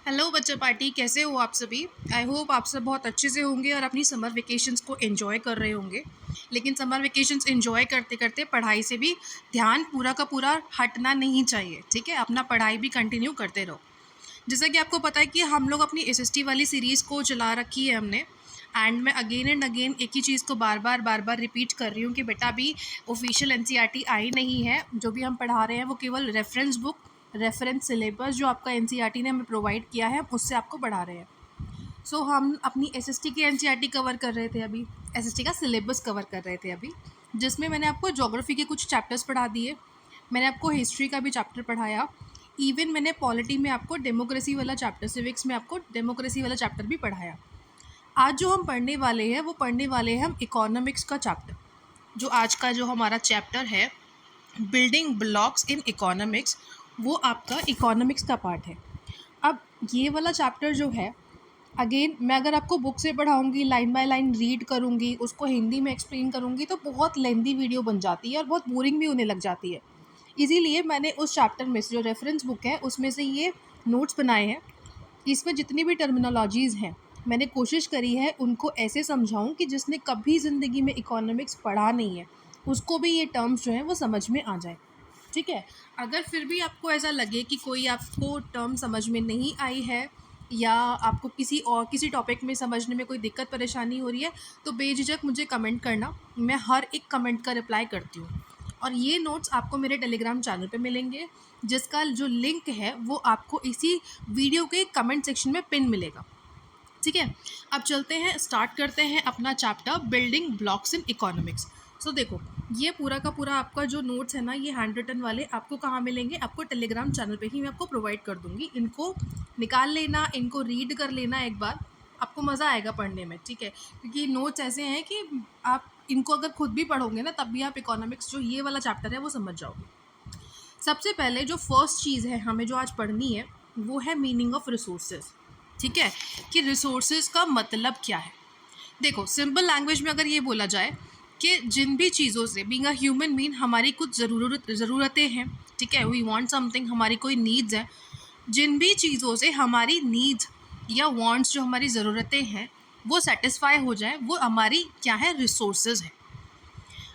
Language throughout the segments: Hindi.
हेलो बच्चा पार्टी, कैसे हो आप सभी। आई होप आप सब बहुत अच्छे से होंगे और अपनी समर वेकेशंस को एंजॉय कर रहे होंगे। लेकिन समर वेकेशंस एंजॉय करते करते पढ़ाई से भी ध्यान पूरा का पूरा हटना नहीं चाहिए, ठीक है। अपना पढ़ाई भी कंटिन्यू करते रहो। जैसा कि आपको पता है कि हम लोग अपनी एसएसटी वाली सीरीज़ को चला रखी है हमने। एंड मैं अगेन एंड अगेन एक ही चीज़ को बार बार रिपीट कर रही हूँ कि बेटा अभी ऑफिशियल एनसीईआरटी आई नहीं है। जो भी हम पढ़ा रहे हैं वो केवल रेफरेंस बुक, रेफरेंस सिलेबस जो आपका एनसीईआरटी ने हमें प्रोवाइड किया है उससे आपको पढ़ा रहे हैं। सो हम अपनी एसएसटी की एनसीईआरटी कवर कर रहे थे अभी, एसएसटी का सिलेबस कवर कर रहे थे अभी, जिसमें मैंने आपको ज्योग्राफी के कुछ चैप्टर्स पढ़ा दिए। मैंने आपको हिस्ट्री का भी चैप्टर पढ़ाया। इवन मैंने पॉलिटी में आपको डेमोक्रेसी वाला चैप्टर, सिविक्स में आपको डेमोक्रेसी वाला चैप्टर भी पढ़ाया। आज जो हम पढ़ने वाले हैं वो पढ़ने वाले हैं हम इकोनॉमिक्स का चैप्टर। जो आज का जो हमारा चैप्टर है बिल्डिंग ब्लॉक्स इन इकोनॉमिक्स, वो आपका इकोनॉमिक्स का पार्ट है। अब ये वाला चैप्टर जो है, अगेन मैं अगर आपको बुक से पढ़ाऊँगी, लाइन बाय लाइन रीड करूँगी, उसको हिंदी में एक्सप्लेन करूँगी तो बहुत लेंदी वीडियो बन जाती है और बहुत बोरिंग भी होने लग जाती है। इसीलिए मैंने उस चैप्टर में से जो रेफरेंस बुक है उसमें से ये नोट्स बनाए हैं। इसमें जितनी भी टर्मिनोलॉजीज़ हैं मैंने कोशिश करी है उनको ऐसे समझाऊं कि जिसने कभी ज़िंदगी में इकोनॉमिक्स पढ़ा नहीं है उसको भी ये टर्म्स जो हैं वो समझ में आ जाए, ठीक है। अगर फिर भी आपको ऐसा लगे कि कोई आपको टर्म समझ में नहीं आई है या आपको किसी टॉपिक में समझने में कोई दिक्कत परेशानी हो रही है तो बेझिझक मुझे कमेंट करना, मैं हर एक कमेंट का रिप्लाई करती हूँ। और ये नोट्स आपको मेरे टेलीग्राम चैनल पे मिलेंगे, जिसका जो लिंक है वो आपको इसी वीडियो के कमेंट सेक्शन में पिन मिलेगा, ठीक है। अब चलते हैं, स्टार्ट करते हैं अपना chapter building blocks in economics. So देखो, ये पूरा का पूरा आपका जो नोट्स है ना, ये हैंड रिटन वाले आपको कहाँ मिलेंगे, आपको टेलीग्राम चैनल पे ही मैं आपको प्रोवाइड कर दूँगी। इनको निकाल लेना, इनको रीड कर लेना एक बार, आपको मज़ा आएगा पढ़ने में, ठीक है। क्योंकि नोट्स ऐसे हैं कि आप इनको अगर खुद भी पढ़ोगे ना तब भी आप इकोनॉमिक्स जो ये वाला चैप्टर है वो समझ जाओगे। सबसे पहले जो फर्स्ट चीज़ है हमें जो आज पढ़नी है वो है मीनिंग ऑफ रिसोर्सेज, ठीक है, कि रिसोर्सेज का मतलब क्या है। देखो, सिंपल लैंग्वेज में अगर ये बोला जाए कि जिन भी चीज़ों से बीइंग अ ह्यूमन बीइंग हमारी कुछ ज़रूरतें हैं, ठीक है, वी वांट समथिंग, हमारी कोई नीड्स हैं, जिन भी चीज़ों से हमारी नीड्स या वांट्स जो हमारी ज़रूरतें हैं वो सेटिस्फाई हो जाए, वो हमारी क्या है, रिसोर्सेज है।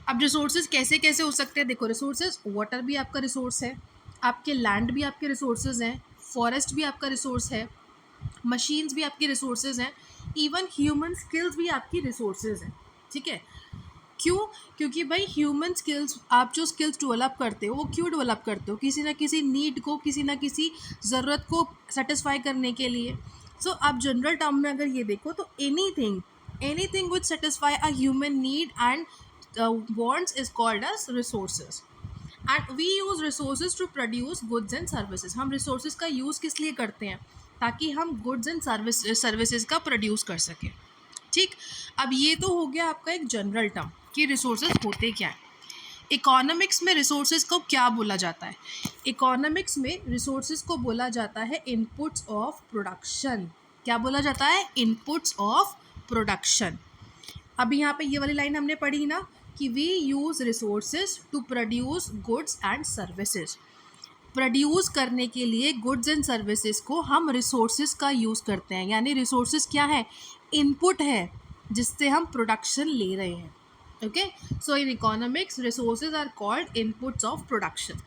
अब रिसोर्सेज कैसे कैसे हो सकते हैं, देखो, रिसोर्सेज, वाटर भी आपका रिसोर्स है, आपके लैंड भी आपके रिसोर्सेज हैं, फॉरेस्ट भी आपका रिसोर्स है, मशीन्स भी आपकी रिसोर्सेज हैं, इवन ह्यूमन स्किल्स भी आपकी रिसोर्सेज हैं, ठीक है। क्यों? क्योंकि भाई ह्यूमन स्किल्स, आप जो स्किल्स डेवलप करते हो वो क्यों डेवलप करते हो, किसी ना किसी नीड को, किसी ना किसी ज़रूरत को सेटिस्फाई करने के लिए। सो आप जनरल टर्म में अगर ये देखो तो anything which satisfy a human need and wants is called as resources, and we use resources to produce goods and services। हम resources का use किस लिए करते हैं, ताकि हम goods and services का प्रोड्यूस कर सकें, ठीक। अब ये तो हो गया आपका एक जनरल टर्म कि रिसोर्सेज होते क्या है। इकोनॉमिक्स में रिसोर्सेज को क्या बोला जाता है, इकोनॉमिक्स में रिसोर्सेज को बोला जाता है इनपुट्स ऑफ प्रोडक्शन। क्या बोला जाता है, इनपुट्स ऑफ प्रोडक्शन। अब यहाँ पे ये वाली लाइन हमने पढ़ी ना कि we use resources to produce goods and services. Produce करने के लिए गुड्स एंड सर्विसेज को हम रिसोर्सेज का यूज़ करते हैं, यानी रिसोर्सेज क्या है, इनपुट है जिससे हम प्रोडक्शन ले रहे हैं, okay. So in economics resources are called inputs of production.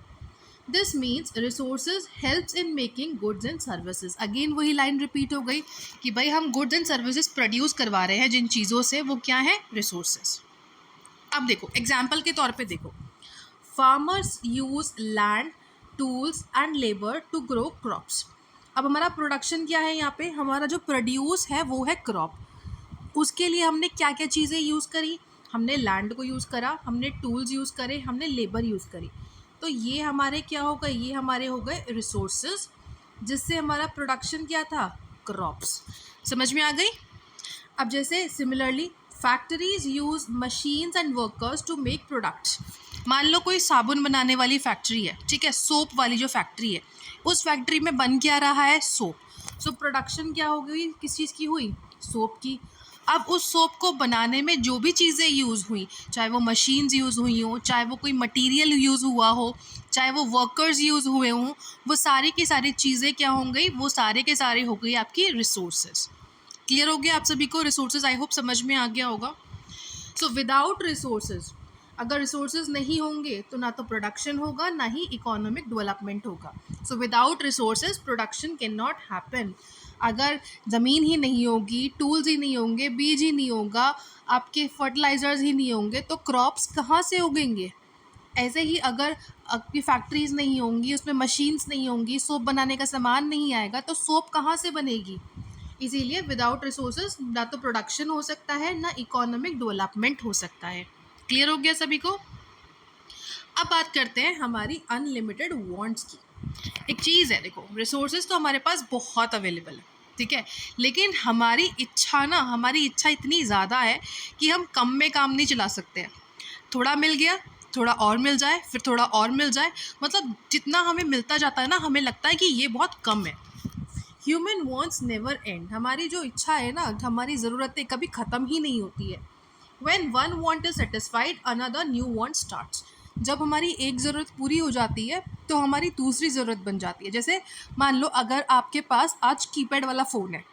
This means resources helps in making goods and services. Again वही लाइन रिपीट हो गई कि भाई हम गुड्स एंड सर्विसेज प्रोड्यूस करवा रहे हैं जिन चीज़ों से, वो क्या है, रिसोर्सेज। अब देखो एग्जाम्पल के तौर पे देखो, farmers use land, tools and labour to grow crops. अब हमारा प्रोडक्शन क्या है, यहाँ पे हमारा जो प्रोड्यूस है वो है क्रॉप। उसके लिए हमने क्या क्या चीज़ें यूज़ करी, हमने लैंड को यूज़ करा, हमने टूल्स यूज़ करे, हमने लेबर यूज़ करी। तो ये हमारे क्या हो गए, ये हमारे हो गए रिसोर्सेज, जिससे हमारा प्रोडक्शन क्या था, क्रॉप्स। समझ में आ गई। अब जैसे similarly factories use machines and workers to make products. मान लो कोई साबुन बनाने वाली फैक्ट्री है, ठीक है, सोप वाली जो फैक्ट्री है, उस फैक्ट्री में बन क्या रहा है, सोप। सो प्रोडक्शन क्या हो गई, किस चीज़ की हुई, सोप की। अब उस सोप को बनाने में जो भी चीज़ें यूज़ हुई, चाहे वो मशीन्स यूज़ हुई हों, चाहे वो कोई मटेरियल यूज़ हुआ हो, चाहे वो वर्कर्स यूज़ हुए हों, वो सारी की सारी चीज़ें क्या हो गई, वो सारे के सारे हो गई आपकी रिसोर्सेज। क्लियर हो गया आप सभी को रिसोर्सेज? आई होप समझ में आ गया होगा। सो विदाउट रिसोर्सेज, अगर रिसोर्सेज नहीं होंगे तो ना तो प्रोडक्शन होगा, ना ही इकोनॉमिक डेवलपमेंट होगा। So without resources production can not happen. अगर ज़मीन ही नहीं होगी, टूल्स ही नहीं होंगे, बीज ही नहीं होगा, आपके फर्टिलाइज़र्स ही नहीं होंगे, तो क्रॉप्स कहाँ से उगेंगे? ऐसे ही अगर आपकी फैक्ट्रीज नहीं होंगी, उसमें मशीन्स नहीं होंगी, सोप बनाने का सामान नहीं आएगा, तो सोप कहाँ से बनेगी? इसीलिए विदाउट रिसोर्सेज ना तो प्रोडक्शन हो सकता है, ना इकोनॉमिक डेवलपमेंट हो सकता है। क्लियर हो गया सभी को? अब बात करते हैं हमारी अनलिमिटेड वांट्स की। एक चीज़ है, देखो रिसोर्सेज तो हमारे पास बहुत अवेलेबल है, ठीक है, लेकिन हमारी इच्छा इतनी ज़्यादा है कि हम कम में काम नहीं चला सकते हैं। थोड़ा मिल गया, थोड़ा और मिल जाए, फिर थोड़ा और मिल जाए, मतलब जितना हमें मिलता जाता है ना, हमें लगता है कि ये बहुत कम है। Human wants never and. हमारी जो इच्छा है ना, हमारी ज़रूरतें कभी ख़त्म ही नहीं होती है। When one want is satisfied, another new want starts. जब हमारी एक ज़रूरत पूरी हो जाती है तो हमारी दूसरी ज़रूरत बन जाती है। जैसे मान लो अगर आपके पास आज कीपैड वाला फ़ोन है,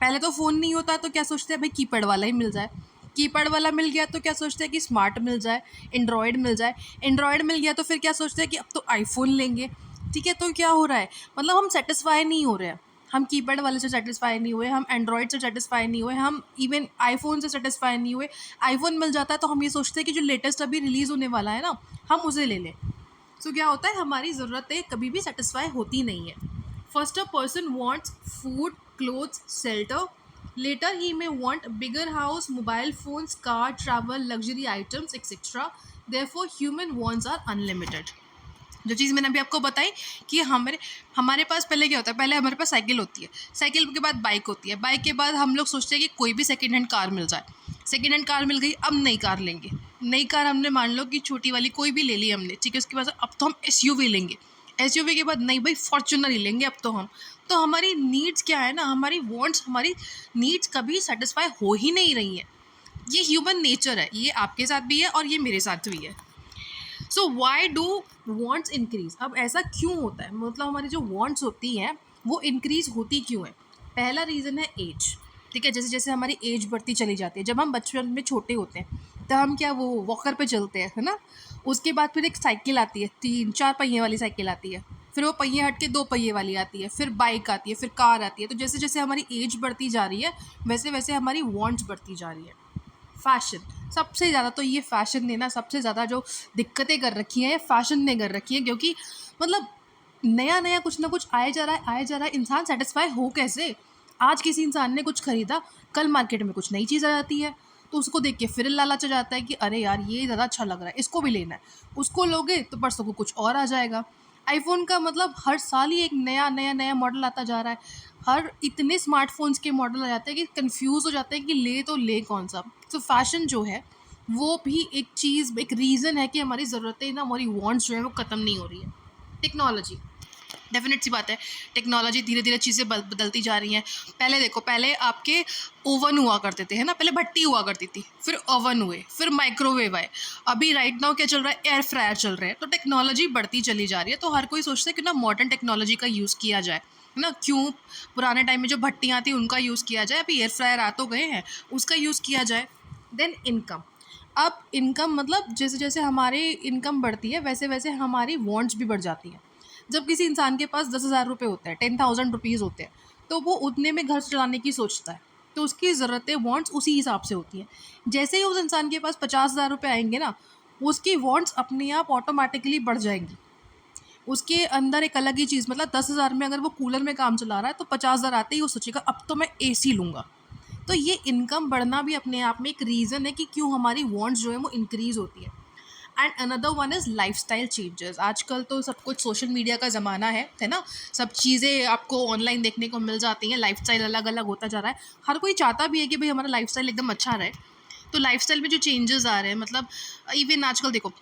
पहले तो फ़ोन नहीं होता तो क्या सोचते हैं, भाई कीपैड वाला ही मिल जाए। कीपैड वाला मिल गया तो क्या सोचते हैं कि स्मार्ट मिल जाए, एंड्रॉयड मिल जाए। एंड्रॉयड मिल गया तो फिर क्या सोचते हैं कि अब तो आईफोन लेंगे। ठीक है, तो क्या हो रहा है, मतलब हम सेटिस्फाई नहीं हो रहे हैं। हम कीपैड वाले से सेटिस्फाई नहीं हुए, हम एंड्रॉयड से सेटिस्फाई नहीं हुए, हम इवन आईफोन से सेटिस्फाई नहीं हुए। आईफोन मिल जाता है तो हम ये सोचते हैं कि जो लेटेस्ट अभी रिलीज़ होने वाला है ना, हम उसे ले लें। सो क्या होता है, हमारी ज़रूरतें कभी भी सेटिस्फाई होती नहीं है। First a person wants food, clothes, shelter. Later he may want bigger house, mobile phones, car, travel, luxury items etcetera. Therefore human wants are unlimited. जो चीज़ मैंने अभी आपको बताई कि हमारे पास पहले क्या होता है, पहले हमारे पास साइकिल होती है, साइकिल के बाद बाइक होती है, बाइक के बाद हम लोग सोचते हैं कि कोई भी सेकेंड हैंड कार मिल जाए। सेकेंड हैंड कार मिल गई, अब नई कार लेंगे। नई कार हमने मान लो कि छोटी वाली कोई भी ले ली हमने, ठीक है, उसके बाद अब तो हम एसयूवी लेंगे। एसयूवी के बाद नहीं भाई फॉर्च्यूनर ही लेंगे अब तो हम। तो हमारी नीड्स क्या है ना, हमारी वांट्स, हमारी नीड्स कभी सेटिस्फाई हो ही नहीं रही है। ये ह्यूमन नेचर है, ये आपके साथ भी है और ये मेरे साथ भी है। सो वाई डू वॉन्ट्स इंक्रीज? अब ऐसा क्यों होता है, मतलब हमारी जो वॉन्ट्स होती हैं वो इंक्रीज होती क्यों है? पहला रीज़न है एज। ठीक है, जैसे जैसे हमारी एज बढ़ती चली जाती है, जब हम बचपन में छोटे होते हैं तब हम क्या वो वॉकर पे चलते हैं, है ना। उसके बाद फिर एक साइकिल आती है, 3-4 पहिए वाली साइकिल आती है, फिर वो पहिए हट के 2 पहिए वाली आती है, फिर बाइक आती है, फिर कार आती है। तो जैसे जैसे हमारी एज बढ़ती जा रही है वैसे वैसे हमारी वॉन्ट्स बढ़ती जा रही है। फ़ैशन, सबसे ज़्यादा तो ये फ़ैशन ने ना सबसे ज़्यादा जो दिक्कतें कर रखी हैं, ये फ़ैशन ने कर रखी हैं, क्योंकि मतलब नया नया कुछ ना कुछ आए जा रहा है, आए जा रहा है। इंसान सेटिस्फाई हो कैसे? आज किसी इंसान ने कुछ खरीदा, कल मार्केट में कुछ नई चीज़ आ जाती है, तो उसको देख के फिर लालच आ जाता है कि अरे यार ये ज़्यादा अच्छा लग रहा है, इसको भी लेना है। उसको लोगे तो परसों को कुछ और आ जाएगा। आईफोन का मतलब हर साल ही एक नया नया नया मॉडल आता जा रहा है। हर इतने स्मार्टफोन्स के मॉडल आ जाते हैं कि कंफ्यूज हो जाते हैं कि ले तो ले कौन सा। तो फैशन जो है वो भी एक चीज़, एक रीज़न है कि हमारी ज़रूरतें ना, हमारी वांट्स जो है वो ख़त्म नहीं हो रही है। टेक्नोलॉजी, डेफिनेट सी बात है, टेक्नोलॉजी धीरे धीरे चीज़ें बदलती जा रही हैं। पहले देखो, पहले आपके ओवन हुआ करते थे, है ना, पहले भट्टी हुआ करती थी, फिर ओवन हुए, फिर माइक्रोवेव आए, अभी राइट नाउ क्या चल रहा है, एयर फ्रायर चल रहे हैं। तो टेक्नोलॉजी बढ़ती चली जा रही है, तो हर कोई सोचता है कि ना मॉडर्न टेक्नोलॉजी का यूज़ किया जाए, है ना। क्यों पुराने टाइम में जो भट्टियाँ थी उनका यूज़ किया जाए, अभी एयर फ्रायर आ तो गए हैं, उसका यूज़ किया जाए। Then income. अब इनकम मतलब जैसे जैसे हमारी इनकम बढ़ती है वैसे वैसे हमारी वांट्स भी बढ़ जाती हैं। जब किसी इंसान के पास 10,000 रुपये होते हैं, 10,000 रुपीज़ होते हैं, तो वो उतने में घर चलाने की सोचता है, तो उसकी ज़रूरतें वांट्स उसी हिसाब से होती हैं। जैसे ही उस इंसान के पास 50,000 रुपये आएंगे ना, उसकी वांट्स अपने आप ऑटोमेटिकली बढ़ जाएंगी। उसके अंदर एक अलग ही चीज़, मतलब 10,000 में अगर वो कूलर में काम चला रहा है तो 50,000 आते ही वो सोचेगा अब तो मैं एसी लूँगा। तो ये इनकम बढ़ना भी अपने आप में एक रीज़न है कि क्यों हमारी वांट्स जो है वो इंक्रीज़ होती है। And another one is lifestyle changes. आजकल तो सब कुछ सोशल मीडिया का ज़माना है ना। सब चीज़ें आपको ऑनलाइन देखने को मिल जाती हैं, लाइफस्टाइल अलग अलग होता जा रहा है। हर कोई चाहता भी है कि भाई हमारा लाइफस्टाइल एकदम अच्छा रहे। तो लाइफस्टाइल में जो चेंजेस आ रहे हैं, मतलब इवन आजकल देखो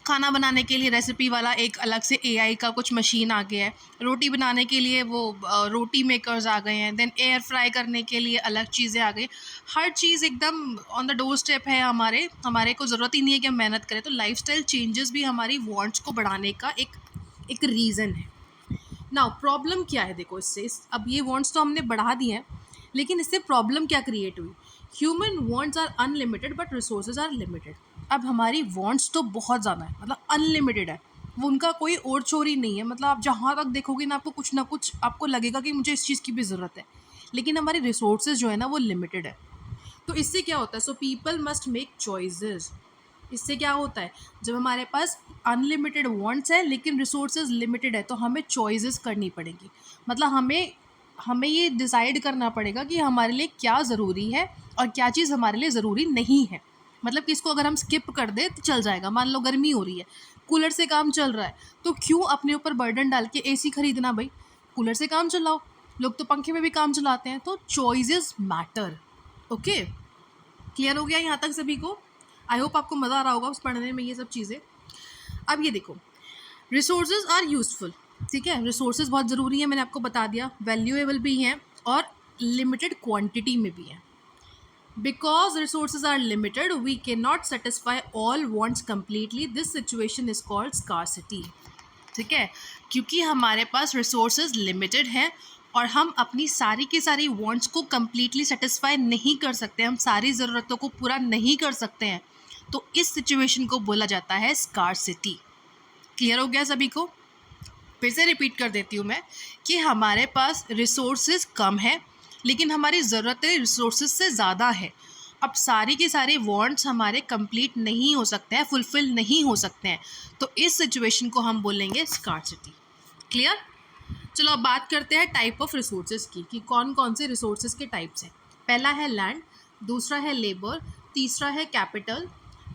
खाना बनाने के लिए रेसिपी वाला एक अलग से एआई का कुछ मशीन आ गया है, रोटी बनाने के लिए वो रोटी मेकर्स आ गए हैं, देन एयर फ्राई करने के लिए अलग चीज़ें आ गई। हर चीज़ एकदम ऑन द डोर स्टेप है, हमारे को ज़रूरत ही नहीं है कि हम मेहनत करें। तो लाइफस्टाइल चेंजेस भी हमारी वांट्स को बढ़ाने का एक रीज़न है। नाउ प्रॉब्लम क्या है, देखो इससे अब ये वांट्स तो हमने बढ़ा दी हैं, लेकिन इससे प्रॉब्लम क्या क्रिएट हुई। Human wants are unlimited but resources are limited. अब हमारी वांट्स तो बहुत ज़्यादा है, मतलब अनलिमिटेड है, वो उनका कोई और चोरी नहीं है। मतलब आप जहाँ तक देखोगे ना कुछ आपको लगेगा कि मुझे इस चीज़ की भी ज़रूरत है, लेकिन हमारे रिसोर्सेज जो है ना वो लिमिटेड है। तो इससे क्या होता है, so people must make choices. इससे क्या होता है, जब हमारे पास अनलिमिटेड वांट्स है लेकिन रिसोर्सेज लिमिटेड है, तो हमें चॉइसेस करनी पड़ेंगी। मतलब हमें ये डिसाइड करना पड़ेगा कि हमारे लिए क्या ज़रूरी है और क्या चीज़ हमारे लिए ज़रूरी नहीं है। मतलब कि इसको अगर हम स्किप कर दें तो चल जाएगा। मान लो गर्मी हो रही है, कूलर से काम चल रहा है, तो क्यों अपने ऊपर बर्डन डाल के एसी खरीदना भाई, कूलर से काम चलाओ। लोग तो पंखे में भी काम चलाते हैं। तो चॉइसेस मैटर। ओके, क्लियर हो गया यहाँ तक सभी को? आई होप आपको मज़ा आ रहा होगा उस पढ़ने में ये सब चीज़ें। अब ये देखो, रिसोर्सेज आर यूज़फुल। ठीक है, रिसोर्सेज बहुत ज़रूरी है, मैंने आपको बता दिया, वैल्यूएबल भी हैं और लिमिटेड क्वांटिटी में भी हैं। Because resources are limited we can not satisfy all wants completely, this situation is called scarcity. ठीक है, क्योंकि हमारे पास रिसोर्सेज लिमिटेड हैं और हम अपनी सारी की सारी वांट्स को कम्प्लीटली सेटिस्फाई नहीं कर सकते, हम सारी ज़रूरतों को पूरा नहीं कर सकते हैं, तो इस सिचुएशन को बोला जाता है स्कार्सिटी। क्लियर हो गया सभी को? फिर से रिपीट कर देती हूँ मैं कि हमारे पास रिसोर्सेज कम है लेकिन हमारी ज़रूरतें रिसोर्सेज से ज़्यादा है। अब सारी के सारे वांट्स हमारे कंप्लीट नहीं हो सकते हैं, फुलफ़िल नहीं हो सकते हैं, तो इस सिचुएशन को हम बोलेंगे स्कार्सिटी। क्लियर? चलो अब बात करते हैं टाइप ऑफ रिसोर्सेज की, कि कौन कौन से रिसोर्सेज के टाइप्स हैं। पहला है लैंड, दूसरा है लेबर, तीसरा है कैपिटल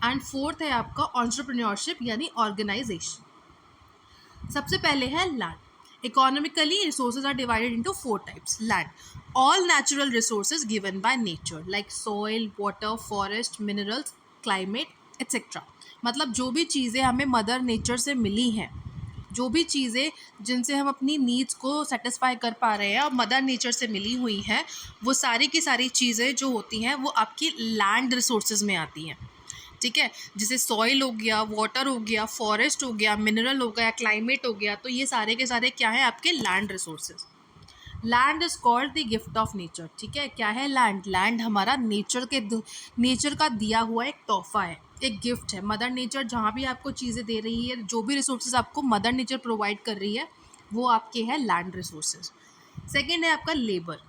एंड फोर्थ है आपका एंटरप्रेन्योरशिप यानी ऑर्गेनाइजेशन। सबसे पहले है land. Economically resources are divided into 4 types. Land, all natural resources given by nature like soil, water, forest, minerals, climate etcetera. मतलब जो भी चीज़ें हमें मदर नेचर से मिली हैं, जो भी चीज़ें जिनसे हम अपनी नीड्स को सेटिस्फाई कर पा रहे हैं और मदर नेचर से मिली हुई हैं, वो सारी की सारी चीज़ें जो होती हैं वो आपकी लैंड रिसोर्सेज में आती हैं। ठीक है, जैसे सॉइल हो गया, वाटर हो गया, फॉरेस्ट हो गया, मिनरल हो गया, क्लाइमेट हो गया, तो ये सारे के सारे क्या है आपके land resources. Land is called the gift of nature. ठीक है, क्या है लैंड? लैंड हमारा नेचर का दिया हुआ एक तोहफा है, एक गिफ्ट है। मदर नेचर जहाँ भी आपको चीज़ें दे रही है, जो भी रिसोर्सेज आपको मदर नेचर प्रोवाइड कर रही है, वो आपके हैं लैंड रिसोर्सेज। सेकेंड है आपका labour,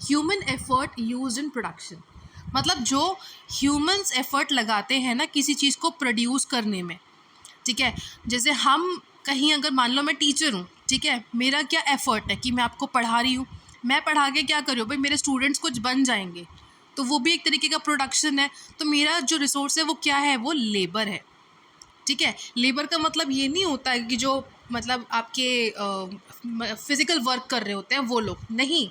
human effort use in production. मतलब जो ह्यूमंस एफर्ट लगाते हैं ना किसी चीज़ को प्रोड्यूस करने में। ठीक है, जैसे हम कहीं अगर मान लो मैं टीचर हूँ, ठीक है, मेरा क्या एफर्ट है कि मैं आपको पढ़ा रही हूँ, मैं पढ़ा के क्या कर रही हूँ भाई, मेरे स्टूडेंट्स कुछ बन जाएंगे, तो वो भी एक तरीके का प्रोडक्शन है। तो मेरा जो रिसोर्स है वो क्या है, वो लेबर है। ठीक है, लेबर का मतलब ये नहीं होता है कि जो मतलब आपके फिज़िकल वर्क कर रहे होते हैं वो लोग नहीं।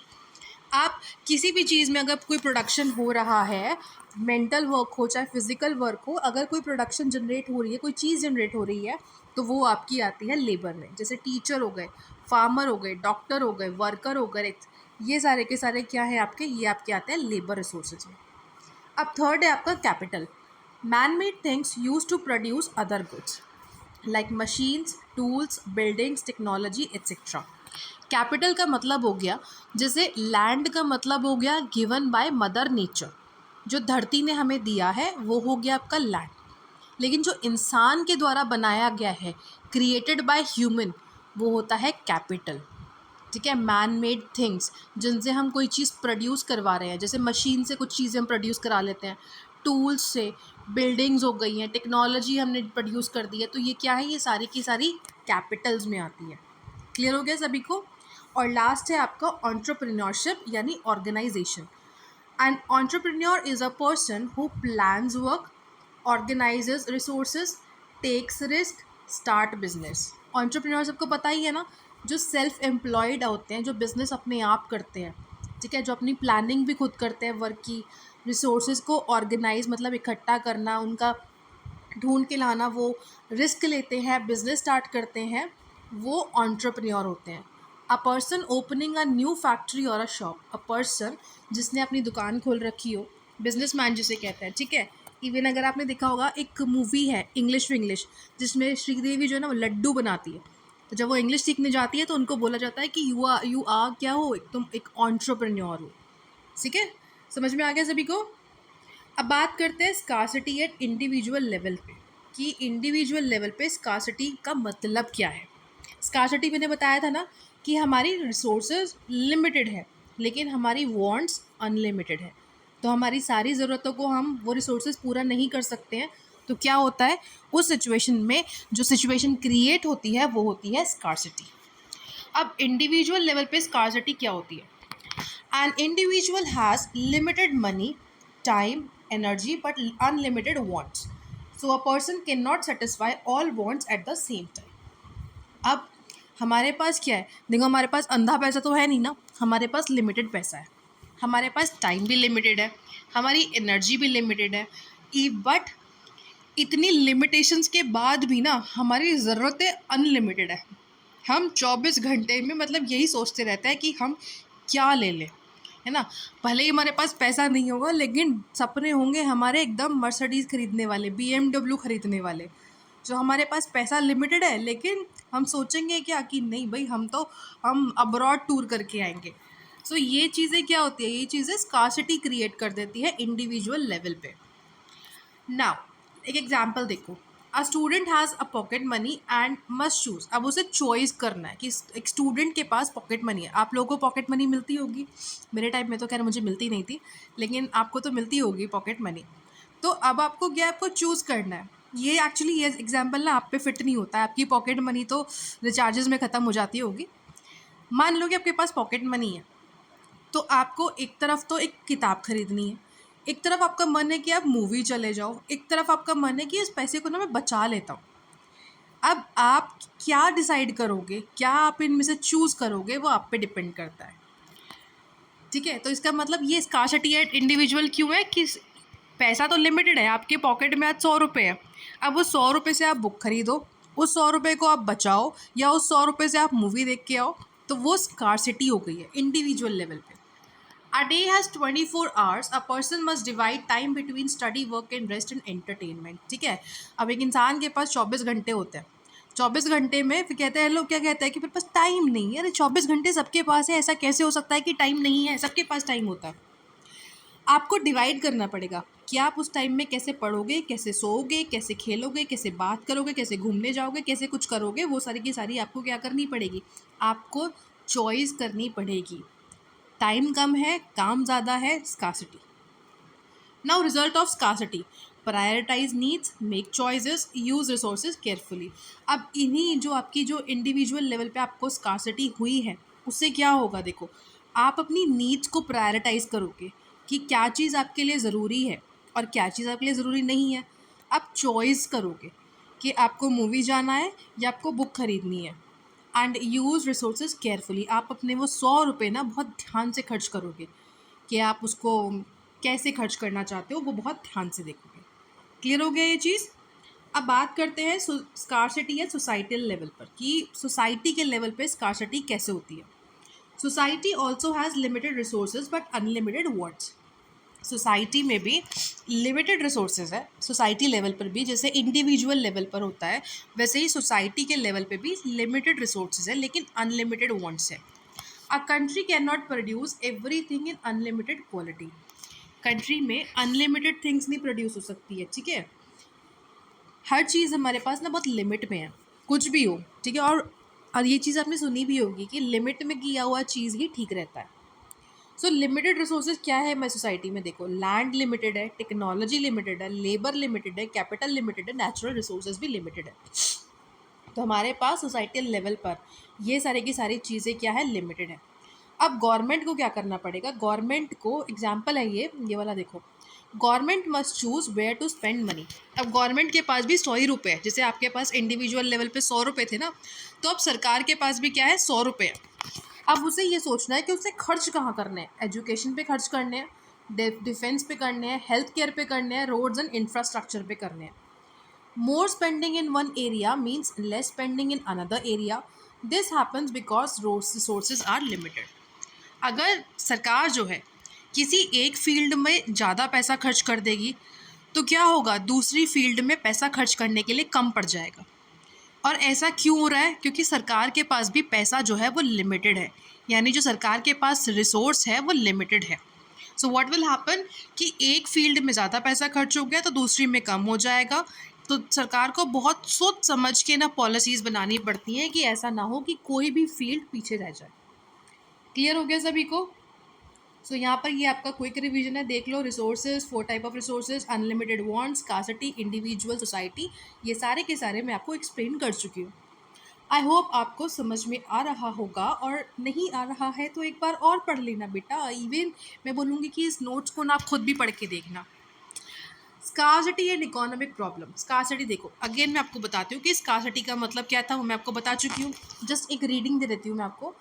आप किसी भी चीज़ में अगर कोई प्रोडक्शन हो रहा है, मेंटल वर्क हो चाहे फिजिकल वर्क हो, अगर कोई प्रोडक्शन जनरेट हो रही है, कोई चीज़ जनरेट हो रही है, तो वो आपकी आती है लेबर में। जैसे टीचर हो गए, फार्मर हो गए, डॉक्टर हो गए, वर्कर हो गए, ये सारे के सारे क्या है आपके, ये आपके आते हैं लेबर रिसोर्सेज में। अब थर्ड है आपका capital, man made things use to produce other goods like machines, tools, buildings, technology etcetera. Capital का मतलब हो गया, जैसे लैंड का मतलब हो गया गिवन बाय मदर नेचर, जो धरती ने हमें दिया है वो हो गया आपका लैंड। लेकिन जो इंसान के द्वारा बनाया गया है, क्रिएटेड बाय ह्यूमन, वो होता है कैपिटल। ठीक है, मैन मेड थिंग्स जिनसे हम कोई चीज़ प्रोड्यूस करवा रहे हैं, जैसे मशीन से कुछ चीज़ें हम प्रोड्यूस करा लेते हैं, टूल्स से बिल्डिंग्स हो गई हैं, टेक्नोलॉजी हमने प्रोड्यूस कर दी है, तो ये क्या है, ये सारी की सारी कैपिटल्स में आती है। क्लियर हो गया सभी को? और लास्ट है आपका एंटरप्रेन्योरशिप यानी organisation. An entrepreneur is a person who plans work, organises resources, takes risk, start business. Entrepreneur सबको पता ही है ना, जो सेल्फ एम्प्लॉयड होते हैं, जो बिज़नेस अपने आप करते हैं। ठीक है, जो अपनी प्लानिंग भी खुद करते हैं वर्क की, रिसोर्सेज को ऑर्गेनाइज मतलब इकट्ठा करना, उनका ढूंढ के लाना, वो रिस्क लेते हैं, बिजनेस स्टार्ट करते हैं, वो एंटरप्रेन्योर होते हैं। A person opening a new factory और अ शॉप, अ पर्सन जिसने अपनी दुकान खोल रखी हो, बिजनेसमैन जिसे कहते हैं, ठीक है। इवन अगर आपने देखा होगा, एक मूवी है इंग्लिश टू इंग्लिश, जिसमें श्रीदेवी जो है ना वो लड्डू बनाती है। तो जब वो इंग्लिश सीखने जाती है तो उनको बोला जाता है कि यू आर क्या हो, तुम एक एंटरप्रेन्योर हो। ठीक है, समझ में आ गया सभी को। अब बात करते हैं स्कार्सिटी एट इंडिविजुअल लेवल पे, कि इंडिविजुअल लेवल पे स्कार्सिटी का मतलब क्या है। स्कार्सिटी मैंने बताया था ना कि हमारी रिसोर्सेज लिमिटेड है, लेकिन हमारी वांट्स अनलिमिटेड है। तो हमारी सारी ज़रूरतों को हम वो रिसोर्सेज पूरा नहीं कर सकते हैं। तो क्या होता है उस सिचुएशन में, जो सिचुएशन क्रिएट होती है वो होती है स्कार्सिटी। अब इंडिविजुअल लेवल पे स्कार्सिटी क्या होती है? An individual has limited money, time, energy, but unlimited wants. So a person cannot satisfy all wants at the same time. अब हमारे पास क्या है, देखो हमारे पास अंधा पैसा तो है नहीं ना, हमारे पास लिमिटेड पैसा है, हमारे पास टाइम भी लिमिटेड है, हमारी एनर्जी भी लिमिटेड है। बट इतनी लिमिटेशंस के बाद भी ना हमारी ज़रूरतें अनलिमिटेड है। हम 24 घंटे में मतलब यही सोचते रहते हैं कि हम क्या ले लें, है ना। भले ही हमारे पास पैसा नहीं होगा, लेकिन सपने होंगे हमारे एकदम मर्सिडीज़ खरीदने वाले, BMW खरीदने वाले। जो हमारे पास पैसा लिमिटेड है, लेकिन हम सोचेंगे क्या कि नहीं भाई, हम अब्रॉड टूर करके आएंगे। सो ये चीज़ें क्या होती है, ये चीज़ें स्कार्सिटी क्रिएट कर देती है इंडिविजुअल लेवल पे। नाउ एक एग्जाम्पल देखो, a student has a pocket money and must choose. अब उसे चॉइस करना है कि एक स्टूडेंट के पास पॉकेट मनी है। आप लोगों को पॉकेट मनी मिलती होगी, मेरे टाइम में तो खैर मुझे मिलती नहीं थी, लेकिन आपको तो मिलती होगी पॉकेट मनी। तो अब आपको क्या, आपको चूज़ करना है। ये एक्चुअली ये एग्जाम्पल ना आप पे फिट नहीं होता है, आपकी पॉकेट मनी तो रिचार्जेस में ख़त्म हो जाती होगी। मान लो कि आपके पास पॉकेट मनी है, तो आपको एक तरफ तो एक किताब खरीदनी है, एक तरफ आपका मन है कि आप मूवी चले जाओ, एक तरफ आपका मन है कि इस पैसे को ना मैं बचा लेता हूँ। अब आप क्या डिसाइड करोगे, क्या आप इनमें से चूज़ करोगे, वो आप पे डिपेंड करता है। ठीक है, तो इसका मतलब ये स्कार्सिटी एट इंडिविजुअल क्यों है कि पैसा तो लिमिटेड है, आपके पॉकेट में आज 100 रुपये है। अब उस 100 रुपये से आप बुक खरीदो, उस 100 रुपये को आप बचाओ, या उस 100 रुपये से आप मूवी देख के आओ, तो वो स्कार्सिटी हो गई है इंडिविजुअल लेवल पे। A day has 24 hours. A person must divide time between study, work and rest and entertainment. ठीक है, अब एक इंसान के पास 24 घंटे होते हैं। 24 घंटे में फिर कहते हैं लोग, क्या कहते हैं कि मेरे पास टाइम नहीं है। अरे 24 घंटे सबके पास है, ऐसा कैसे हो सकता है कि टाइम नहीं है? सबके पास टाइम होता है। आपको डिवाइड करना पड़ेगा कि आप उस टाइम में कैसे पढ़ोगे, कैसे सोओगे, कैसे खेलोगे, कैसे बात करोगे, कैसे घूमने जाओगे, कैसे कुछ करोगे। वो सारी की सारी आपको क्या करनी पड़ेगी, आपको चॉइस करनी पड़ेगी। टाइम कम है, काम ज़्यादा है, scarcity. Now result of scarcity, prioritise needs, make choices, use resources carefully. अब इन्हीं जो आपकी जो इंडिविजुअल लेवल पे आपको स्कार्सिटी हुई है, उससे क्या होगा, देखो आप अपनी नीड्स को प्रायोरिटाइज करोगे कि क्या चीज़ आपके लिए ज़रूरी है और क्या चीज़ आपके लिए ज़रूरी नहीं है। आप चॉइस करोगे कि आपको मूवी जाना है या आपको बुक खरीदनी है। एंड यूज़ रिसोर्सेज केयरफुली, आप अपने वो 100 रुपये ना बहुत ध्यान से खर्च करोगे कि आप उसको कैसे खर्च करना चाहते हो, वो बहुत ध्यान से देखोगे। क्लियर हो गया ये चीज़। अब बात करते हैं स्कार्सिटी या सोसाइटल लेवल पर, कि सोसाइटी के लेवल पे स्कार्सिटी कैसे होती है। Society also has limited resources but unlimited wants. Society में भी लिमिटेड रिसोर्सेज है, सोसाइटी लेवल पर भी जैसे इंडिविजुअल लेवल पर होता है, वैसे ही सोसाइटी के लेवल पे भी लिमिटेड रिसोर्सेज है, लेकिन अनलिमिटेड वांट्स है। A country can not produce everything in unlimited quality. Country में अनलिमिटेड थिंग्स नहीं प्रोड्यूस हो सकती है, ठीक है। हर चीज़ हमारे पास ना बहुत लिमिट में है, कुछ भी हो, ठीक है। और ये चीज़ आपने सुनी भी होगी कि लिमिट में किया हुआ चीज़ ही ठीक रहता है। सो लिमिटेड रिसोर्सेज क्या है हमारी सोसाइटी में, देखो लैंड लिमिटेड है, टेक्नोलॉजी लिमिटेड है, लेबर लिमिटेड है, कैपिटल लिमिटेड है, नेचुरल रिसोर्सेज भी लिमिटेड है। तो हमारे पास सोसाइटल लेवल पर ये सारे की सारी चीज़ें क्या है, लिमिटेड है। अब गवर्नमेंट को क्या करना पड़ेगा, गवर्नमेंट को एग्जाम्पल है ये वाला देखो, government must choose where to spend money. अब गवर्नमेंट के पास भी 100 रुपये है, जैसे आपके पास इंडिविजुअल लेवल पे 100 रुपये थे ना, तो अब सरकार के पास भी क्या है, 100 रुपये है। अब उसे ये सोचना है कि उसे खर्च कहाँ करने हैं, एजुकेशन पे खर्च करने हैं, डिफेंस पे करने हैं, हेल्थ केयर पे करने हैं, रोड्स एंड इंफ्रास्ट्रक्चर पे करने हैं। More spending in one area means less spending in another area. This happens because resources are limited. अगर सरकार जो है किसी एक फील्ड में ज़्यादा पैसा खर्च कर देगी तो क्या होगा, दूसरी फील्ड में पैसा खर्च करने के लिए कम पड़ जाएगा। और ऐसा क्यों हो रहा है? क्योंकि सरकार के पास भी पैसा जो है वो लिमिटेड है, यानी जो सरकार के पास रिसोर्स है वो लिमिटेड है। सो व्हाट विल हैपन कि एक फील्ड में ज़्यादा पैसा खर्च हो गया तो दूसरी में कम हो जाएगा। तो सरकार को बहुत सोच समझ के ना पॉलिसीज़ बनानी पड़ती हैं कि ऐसा ना हो कि कोई भी फील्ड पीछे रह जाए। क्लियर हो गया सभी को? सो यहाँ पर ये आपका क्विक रिवीजन है, देख लो। Resources, 4 type of resources, unlimited wants, scarcity, individual, society, ये सारे के सारे मैं आपको एक्सप्लेन कर चुकी हूँ। आई होप आपको समझ में आ रहा होगा, और नहीं आ रहा है तो एक बार और पढ़ लेना बेटा। इवन मैं बोलूँगी कि इस नोट्स को ना आप खुद भी पढ़ के देखना। Scarcity and economic problem. Scarcity देखो, अगेन मैं आपको बताती हूँ कि स्कार्सिटी का मतलब क्या था, वो मैं आपको बता चुकी हूँ। जस्ट एक रीडिंग दे देती हूँ मैं आपको।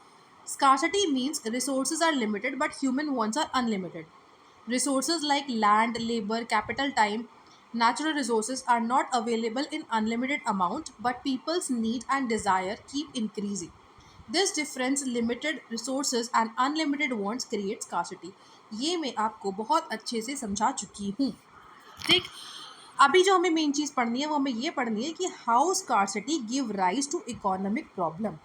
Scarcity means resources are limited but human wants are unlimited. Resources like land, labor, capital, time, natural resources are not available in unlimited amount, but people's need and desire keep increasing. This difference, limited resources and unlimited wants, creates scarcity. ये मैं आपको बहुत अच्छे से समझा चुकी हूँ। ठीक, अभी जो हमें मेन चीज़ पढ़नी है वो हमें ये पढ़नी है कि how scarcity give rise to economic problem.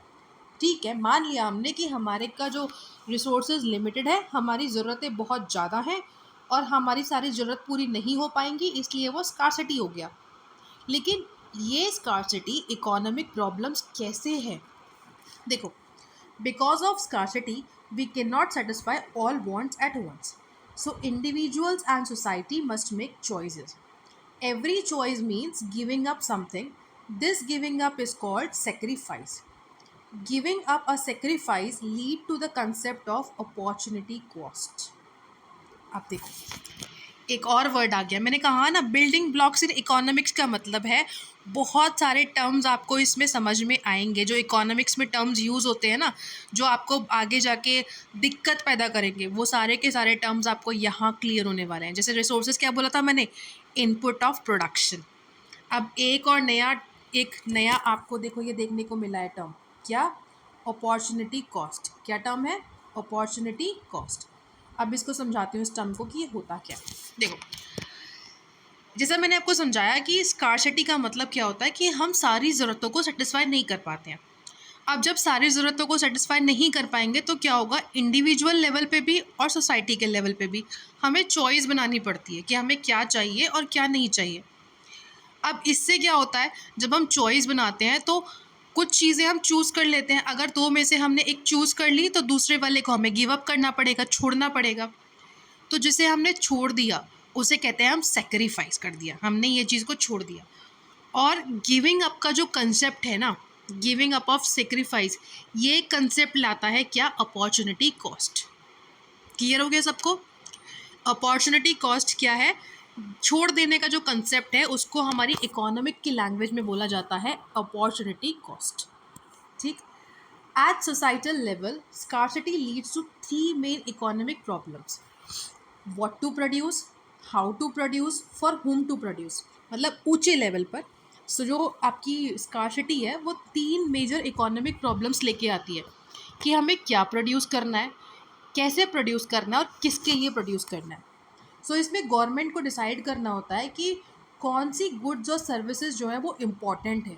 ठीक है, मान लिया हमने कि हमारे का जो रिसोर्सेज लिमिटेड है, हमारी ज़रूरतें बहुत ज़्यादा हैं और हमारी सारी ज़रूरत पूरी नहीं हो पाएंगी, इसलिए वो स्कार्सिटी हो गया। लेकिन ये स्कार्सिटी इकोनॉमिक प्रॉब्लम्स कैसे है? देखो, because of scarcity we can not satisfy all wants at once, so individuals and society must make choices. Every choice means giving up something. This giving up is called sacrifice. Giving up a sacrifice lead to the concept of opportunity cost. अब देखो, एक और वर्ड आ गया। मैंने कहा ना, बिल्डिंग ब्लॉक्स इन इकोनॉमिक्स का मतलब है बहुत सारे टर्म्स आपको इसमें समझ में आएंगे। जो इकोनॉमिक्स में टर्म्स यूज़ होते हैं ना, जो आपको आगे जाके दिक्कत पैदा करेंगे, वो सारे के सारे टर्म्स आपको यहाँ क्लियर होने वाले हैं। जैसे रिसोर्सेज क्या बोला था मैंने, इनपुट ऑफ प्रोडक्शन। अब एक नया आपको देखो ये देखने को मिला है टर्म, क्या? Opportunity cost. क्या टर्म है? Opportunity cost. अब इसको समझाती हूँ इस टर्म को कि ये होता क्या। देखो, जैसा मैंने आपको समझाया कि स्कार्सिटी का मतलब क्या होता है कि हम सारी ज़रूरतों को सेटिस्फाई नहीं कर पाते हैं। अब जब सारी ज़रूरतों को सेटिस्फाई नहीं कर पाएंगे तो क्या होगा, इंडिविजुअल लेवल पे भी और सोसाइटी के लेवल पे भी हमें चॉइस बनानी पड़ती है कि हमें क्या चाहिए और क्या नहीं चाहिए। अब इससे क्या होता है, जब हम चॉइस बनाते हैं तो कुछ चीज़ें हम चूज़ कर लेते हैं। अगर दो में से हमने एक चूज़ कर ली तो दूसरे वाले को हमें गिव अप करना पड़ेगा, छोड़ना पड़ेगा। तो जिसे हमने छोड़ दिया उसे कहते हैं हम सेक्रीफाइस कर दिया, हमने ये चीज़ को छोड़ दिया। और गिविंग अप का जो कंसेप्ट है ना, गिविंग अप ऑफ सेक्रीफाइस, ये कंसेप्ट लाता है क्या? Opportunity cost. क्लियर हो गया सबको? अपॉर्चुनिटी कॉस्ट क्या है? छोड़ देने का जो कंसेप्ट है उसको हमारी इकोनॉमिक की लैंग्वेज में बोला जाता है अपॉर्चुनिटी कॉस्ट। ठीक, at societal level scarcity leads to 3 main economic problems. What to produce, how to produce, for whom to produce. मतलब ऊंचे लेवल पर सो जो आपकी स्कार्सिटी है वो 3 मेजर इकोनॉमिक प्रॉब्लम्स लेके आती है कि हमें क्या प्रोड्यूस करना है, कैसे प्रोड्यूस करना है और किसके लिए प्रोड्यूस करना है। सो इसमें गवर्नमेंट को डिसाइड करना होता है कि कौन सी गुड्स और सर्विसेज जो है वो इम्पॉर्टेंट है,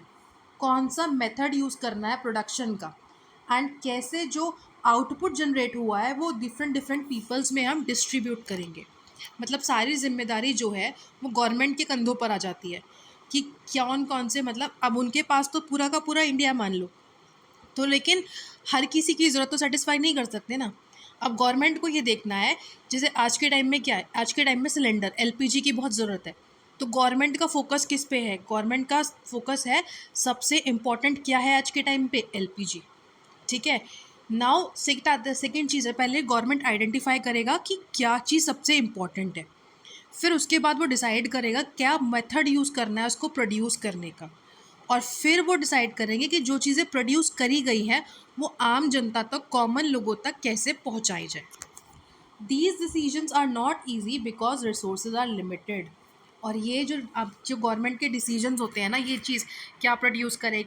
कौन सा मेथड यूज़ करना है प्रोडक्शन का, एंड कैसे जो आउटपुट जनरेट हुआ है वो डिफरेंट डिफरेंट पीपल्स में हम डिस्ट्रीब्यूट करेंगे। मतलब सारी जिम्मेदारी जो है वो गवर्नमेंट के कंधों पर आ जाती है कि कौन कौन से, मतलब अब उनके पास तो पूरा का पूरा इंडिया मान लो, तो लेकिन हर किसी की ज़रूरत तो सेटिस्फाई नहीं कर सकते ना। अब गवर्नमेंट को ये देखना है, जैसे आज के टाइम में क्या है, आज के टाइम में सिलेंडर एलपीजी की बहुत ज़रूरत है, तो गवर्नमेंट का फोकस किस पे है? गवर्नमेंट का फोकस है सबसे इम्पॉर्टेंट क्या है आज के टाइम पे? एलपीजी। ठीक है, नाउ सेकेंड चीज़ है, पहले गवर्नमेंट आइडेंटिफाई करेगा कि क्या चीज़ सबसे इम्पॉर्टेंट है, फिर उसके बाद वो डिसाइड करेगा क्या मेथड यूज़ करना है उसको प्रोड्यूस करने का, और फिर वो डिसाइड करेंगे कि जो चीज़ें प्रोड्यूस करी गई हैं वो आम जनता तक, कॉमन लोगों तक कैसे पहुंचाई जाए। These decisions are not easy because resources are limited. और ये जो अब जो गवर्नमेंट के डिसीजंस होते हैं ना, ये चीज़ क्या प्रोड्यूस करे,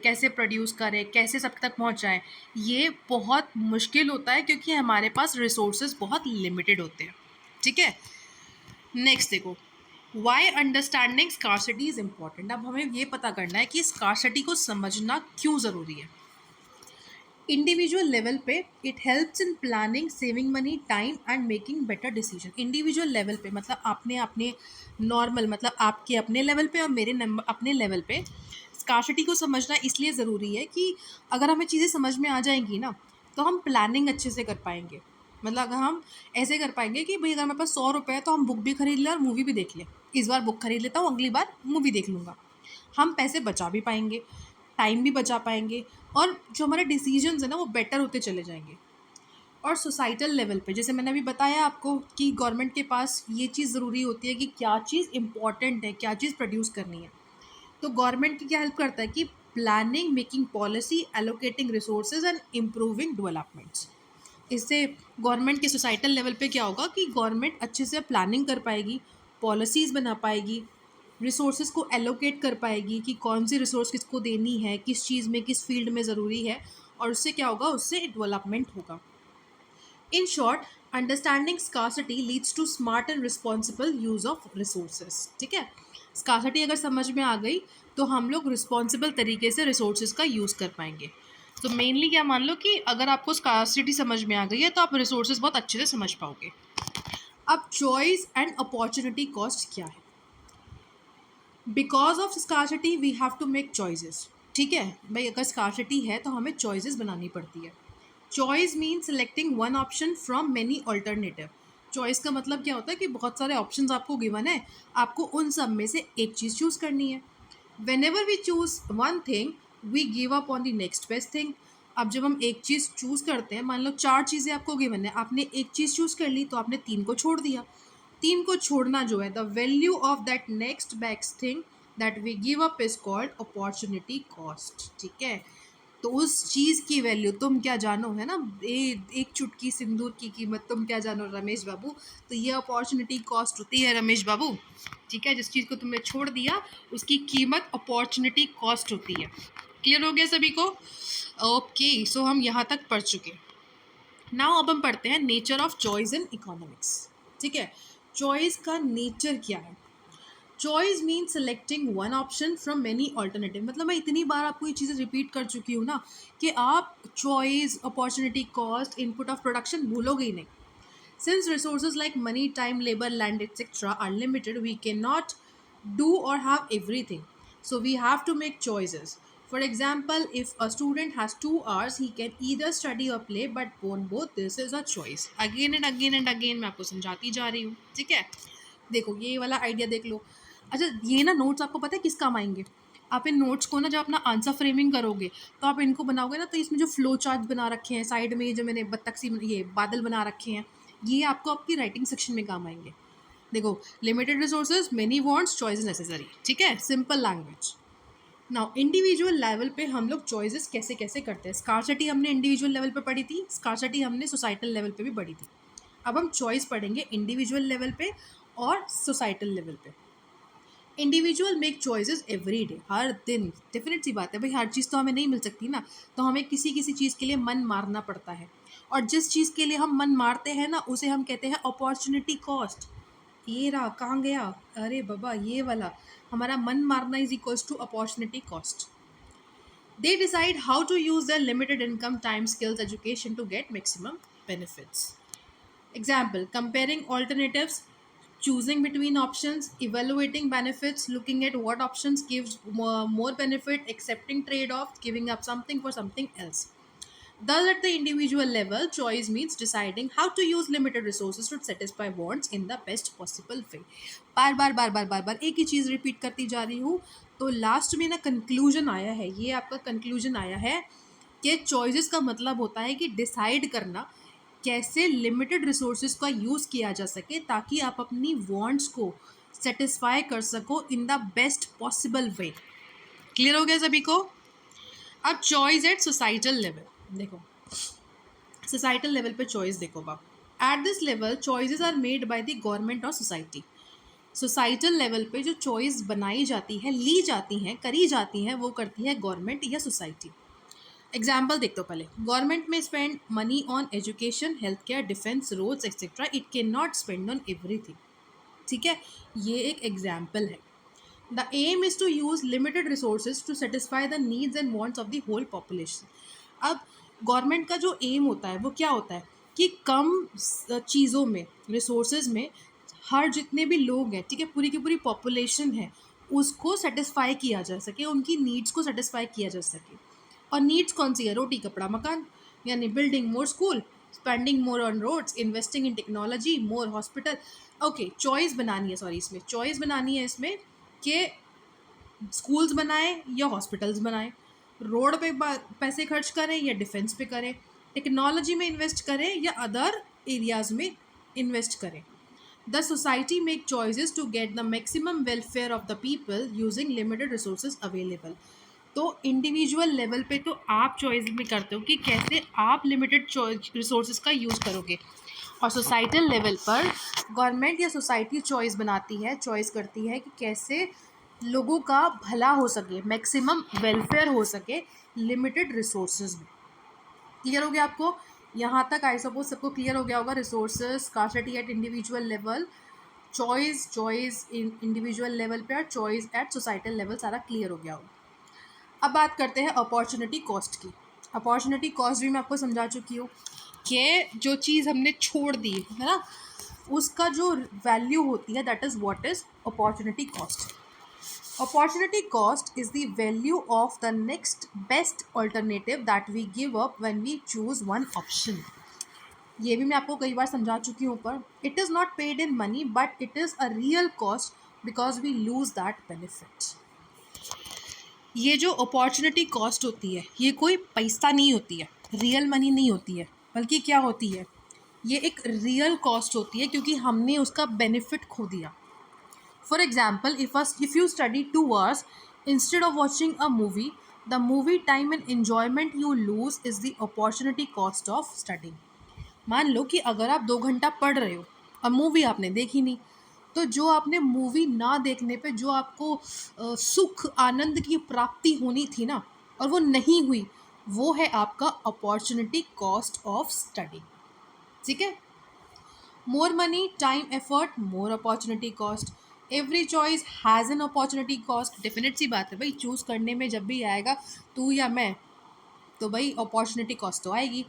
कैसे सब तक पहुंचाए, ये बहुत मुश्किल होता है क्योंकि हमारे पास रिसोर्सेज बहुत लिमिटेड होते हैं। ठीक है, नेक्स्ट देखो, why understanding scarcity is important. अब हमें ये पता करना है कि स्कार्सिटी को समझना क्यों ज़रूरी है। इंडिविजुअल लेवल पे it helps in planning, saving money, time and making better decision. Individual level पे मतलब आपने अपने नॉर्मल, मतलब आपके अपने लेवल पे और मेरे अपने लेवल पे स्कार्सिटी को समझना इसलिए ज़रूरी है कि अगर हमें चीज़ें समझ में आ जाएंगी ना, तो हम प्लानिंग अच्छे से कर पाएंगे। मतलब अगर हम ऐसे कर पाएंगे कि भाई अगर मेरे पास 100 रुपये है तो हम बुक भी खरीद लें और मूवी भी देख लें। इस बार बुक खरीद लेता हूँ, अगली बार मूवी देख लूँगा। हम पैसे बचा भी पाएंगे, टाइम भी बचा पाएंगे, और जो हमारे डिसीजंस है ना वो बेटर होते चले जाएंगे। और सोसाइटल लेवल पे जैसे मैंने अभी बताया आपको कि गवर्नमेंट के पास ये चीज़ ज़रूरी होती है कि क्या चीज़ इंपॉर्टेंट है, क्या चीज़ प्रोड्यूस करनी है। तो गवर्नमेंट की क्या हेल्प करता है कि planning, making policy, allocating resources and improving developments. इससे गवर्नमेंट के सोसाइटल लेवल पे क्या होगा कि गवर्नमेंट अच्छे से प्लानिंग कर पाएगी, पॉलिसीज़ बना पाएगी, रिसोर्सेज को एलोकेट कर पाएगी कि कौन सी रिसोर्स किसको देनी है, किस चीज़ में, किस फील्ड में ज़रूरी है, और उससे क्या होगा, उससे डेवलपमेंट होगा। In short, understanding scarcity leads to smart and responsible use of resources. ठीक है, स्कार्सिटी अगर समझ में आ गई तो हम लोग रिस्पॉन्सिबल तरीके से रिसोर्सेज का यूज़ कर पाएंगे। तो मेनली क्या मान लो कि अगर आपको स्कार्सिटी समझ में आ गई है तो आप रिसोर्सेज बहुत अच्छे से समझ पाओगे। अब चॉइस एंड अपॉर्चुनिटी कॉस्ट क्या है। Because of scarcity we have to make choices. ठीक है भाई, अगर स्कार्सिटी है तो हमें चॉइसेस बनानी पड़ती है। Choice mean selecting one option from many alternative. Choice का मतलब क्या होता है कि बहुत सारे ऑप्शंस आपको गिवन है, आपको उन सब में से एक चीज़ चूज़ करनी है। Whenever we choose one thing we give up on the next best thing. अब जब हम एक चीज़ चूज़ करते हैं, मान लो 4 चीज़ें आपको गिवन है, आपने एक चीज़ चूज़ कर ली तो आपने 3 को छोड़ दिया। 3 को छोड़ना जो है, the value of that next best thing that we give up is called opportunity cost. ठीक है, तो उस चीज़ की वैल्यू तुम क्या जानो, है ना, एक चुटकी सिंदूर की कीमत तुम क्या जानो रमेश बाबू। तो ये अपॉर्चुनिटी कॉस्ट होती है रमेश बाबू। ठीक है, जिस चीज़ को तुमने छोड़ दिया उसकी कीमत अपॉर्चुनिटी कॉस्ट होती है। क्लियर हो गया सभी को? ओके, सो हम यहाँ तक पढ़ चुके। नाउ अब हम पढ़ते हैं nature of choice in economics. ठीक है, चॉइस का नेचर क्या है। Choice mean selecting one option from many alternative. मतलब मैं इतनी बार आपको ये चीज़ें रिपीट कर चुकी हूँ ना कि आप choice, opportunity cost, input of production भूलोगे ही नहीं। Since resources like money, time, labour, land etcetera are limited, we can not do or have everything, so we have to make choices. For example, if a student has 2 hours, he can either study or play, but on both this is a choice. Again and again and again मैं आपको समझाती जा रही हूँ। ठीक है, देखो ये वाला आइडिया देख लो। अच्छा, ये ना नोट्स आपको पता है किस काम आएंगे। आप इन नोट्स को ना जब अपना आंसर फ्रेमिंग करोगे तो आप इनको बनाओगे ना, तो इसमें जो फ्लो चार्ट बना रखे हैं साइड में, ये जो मैंने बत्तख सी ये बादल बना रखे हैं, ये आपको आपकी राइटिंग सेक्शन में काम आएंगे। देखो, limited resources, many wants, choice necessary. ठीक है, simple language. Now individual level पे हम लोग चॉइसेस कैसे कैसे करते हैं। स्कार्सिटी हमने इंडिविजुअल लेवल पे पढ़ी थी, स्कार्सिटी हमने सोसाइटल लेवल पे भी पढ़ी थी। अब हम चॉइस पढ़ेंगे इंडिविजुअल लेवल पे और सोसाइटल लेवल पे। Individual make choices every day, हर दिन। डेफिनेट सी बात है भाई, हर चीज़ तो हमें नहीं मिल सकती ना, तो हमें किसी किसी चीज़ के लिए मन मारना पड़ता है, और जिस चीज़ के लिए हम मन मारते हैं ना उसे हम कहते हैं अपॉर्चुनिटी कॉस्ट। ये रहा, कहाँ गया, अरे बाबा ये वाला, हमारा मन मारना is equals to opportunity cost. They decide how to use their limited income, time, skills, education to get maximum benefits. Example, comparing alternatives, choosing between options, evaluating benefits, looking at what options gives more benefit, accepting trade-offs, giving up something for something else. Thus, at the individual level, choice means deciding how to use limited resources to satisfy wants in the best possible way. बार बार बार बार बार बार एक ही चीज़ रिपीट करती जा रही हूँ, तो लास्ट में ना कंक्लूजन आया है, ये आपका कंक्लूजन आया है कि चॉइसेस का मतलब होता है कि डिसाइड करना कैसे लिमिटेड रिसोर्सेज का यूज़ किया जा सके ताकि आप अपनी वांट्स को सेटिस्फाई कर सको in the best possible way. Clear हो गया सभी को? अब चॉइस एट सोसाइटल लेवल देखो, सोसाइटल लेवल पे चॉइस देखो बाप। At this level choices are made by the government और सोसाइटी। सोसाइटल लेवल पे जो चॉइस बनाई जाती है, ली जाती हैं, करी जाती हैं, वो करती है गवर्नमेंट या सोसाइटी। एग्जाम्पल देख तो पहले, government may spend money on education, health care, defence, roads etcetera, it can not spend on everything. ठीक है, ये एक एग्जाम्पल है। The aim is to use limited resources to satisfy the needs and wants of the whole population. अब गवर्नमेंट का जो एम होता है वो क्या होता है कि कम चीज़ों में, रिसोर्सेज में, हर जितने भी लोग हैं, ठीक है, पूरी की पूरी पॉपुलेशन है, उसको सेटिस्फाई किया जा सके, उनकी नीड्स को सेटिस्फाई किया जा सके। और नीड्स कौन सी है? रोटी कपड़ा मकान, यानी building more school, spending more on roads, investing in technology, more hospital. Okay, choice बनानी है, सॉरी, इसमें चॉइस बनानी है इसमें कि स्कूल्स बनाएं या हॉस्पिटल्स बनाएं, रोड पे पैसे खर्च करें या डिफेंस पे करें, टेक्नोलॉजी में इन्वेस्ट करें या अदर एरियाज में इन्वेस्ट करें। The society make choices to get the maximum welfare of the people using limited resources available. तो इंडिविजुअल लेवल पे तो आप चॉइस में करते हो कि कैसे आप लिमिटेड रिसोर्सेज का यूज़ करोगे, और सोसाइटल लेवल पर गवर्नमेंट या सोसाइटी चॉइस बनाती है, चॉइस करती है कि कैसे लोगों का भला हो सके, मैक्सिमम वेलफेयर हो सके लिमिटेड रिसोर्सेज में। क्लियर हो गया आपको? यहाँ तक आई सपोज सबको क्लियर हो गया होगा। Resources, scarcity eight individual level, choice in individual level पे और चॉइस एट सोसाइटल लेवल, सारा क्लियर हो गया होगा। अब बात करते हैं अपॉर्चुनिटी कॉस्ट की। अपॉर्चुनिटी कॉस्ट भी मैं आपको समझा चुकी हूँ कि जो चीज़ हमने छोड़ दी है ना, उसका जो वैल्यू होती है, that is what is opportunity cost. Opportunity cost is the value of the next best alternative that we give up when we choose one option. ये भी मैं आपको कई बार समझा चुकी हूँ ऊपर। It is not paid in money but it is a real cost because we lose that benefit. ये जो अपॉर्चुनिटी कॉस्ट होती है, ये कोई पैसा नहीं होती है, रियल मनी नहीं होती है, बल्कि क्या होती है, ये एक रियल कॉस्ट होती है क्योंकि हमने उसका बेनिफिट खो दिया। For example, if you study 2 hours instead of watching a movie, the movie time and enjoyment you lose is the opportunity cost of studying. मान लो कि अगर आप 2 घंटा पढ़ रहे हो और मूवी आपने देखी नहीं, तो जो आपने मूवी ना देखने पे जो आपको सुख आनंद की प्राप्ति होनी थी ना, और वो नहीं हुई, वो है आपका अपॉर्चुनिटी कॉस्ट ऑफ स्टडी। ठीक है, more money, time, effort, more opportunity cost. Every choice has an opportunity cost. Definite सी बात है भाई, चूज़ करने में जब भी आएगा तू या मैं, तो भाई अपॉर्चुनिटी कॉस्ट तो आएगी।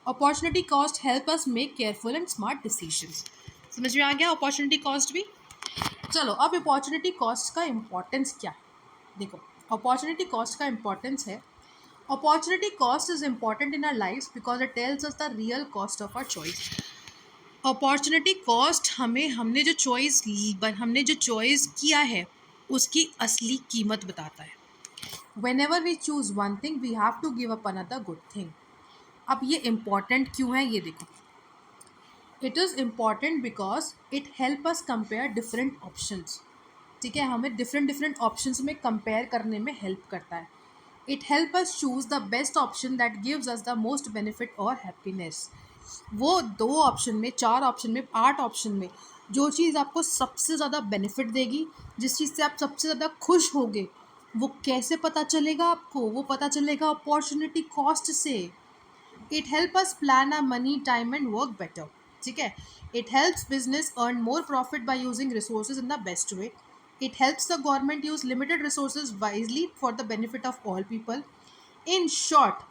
Opportunity cost help us make careful and smart decisions. समझ में आ गया अपॉर्चुनिटी कॉस्ट भी? चलो, अब अपॉर्चुनिटी कॉस्ट का इम्पोर्टेंस क्या है, देखो। अपॉर्चुनिटी कॉस्ट का इम्पोर्टेंस है, opportunity cost is important in our life because it tells us the real cost of our choice. Opportunity cost हमने जो चॉइस किया है उसकी असली कीमत बताता है। Whenever we choose one thing we have to give up another good thing. अब ये इम्पॉर्टेंट क्यों है, ये देखो। It is important because it help us compare different options. ठीक है, हमें डिफरेंट ऑप्शंस में कंपेयर करने में हेल्प करता है। It help us choose the best option that gives us the most benefit और हैप्पीनेस। वो 2 ऑप्शन में, 4 ऑप्शन में, 8 ऑप्शन में जो चीज़ आपको सबसे ज़्यादा बेनिफिट देगी, जिस चीज़ से आप सबसे ज़्यादा खुश होगे, वो कैसे पता चलेगा आपको? वो पता चलेगा अपॉर्चुनिटी कॉस्ट से। It help us plan our money, time and work better. ठीक है, it helps business earn more profit by using resources in the best way. It helps the government use limited resources wisely for the benefit of all people. In short,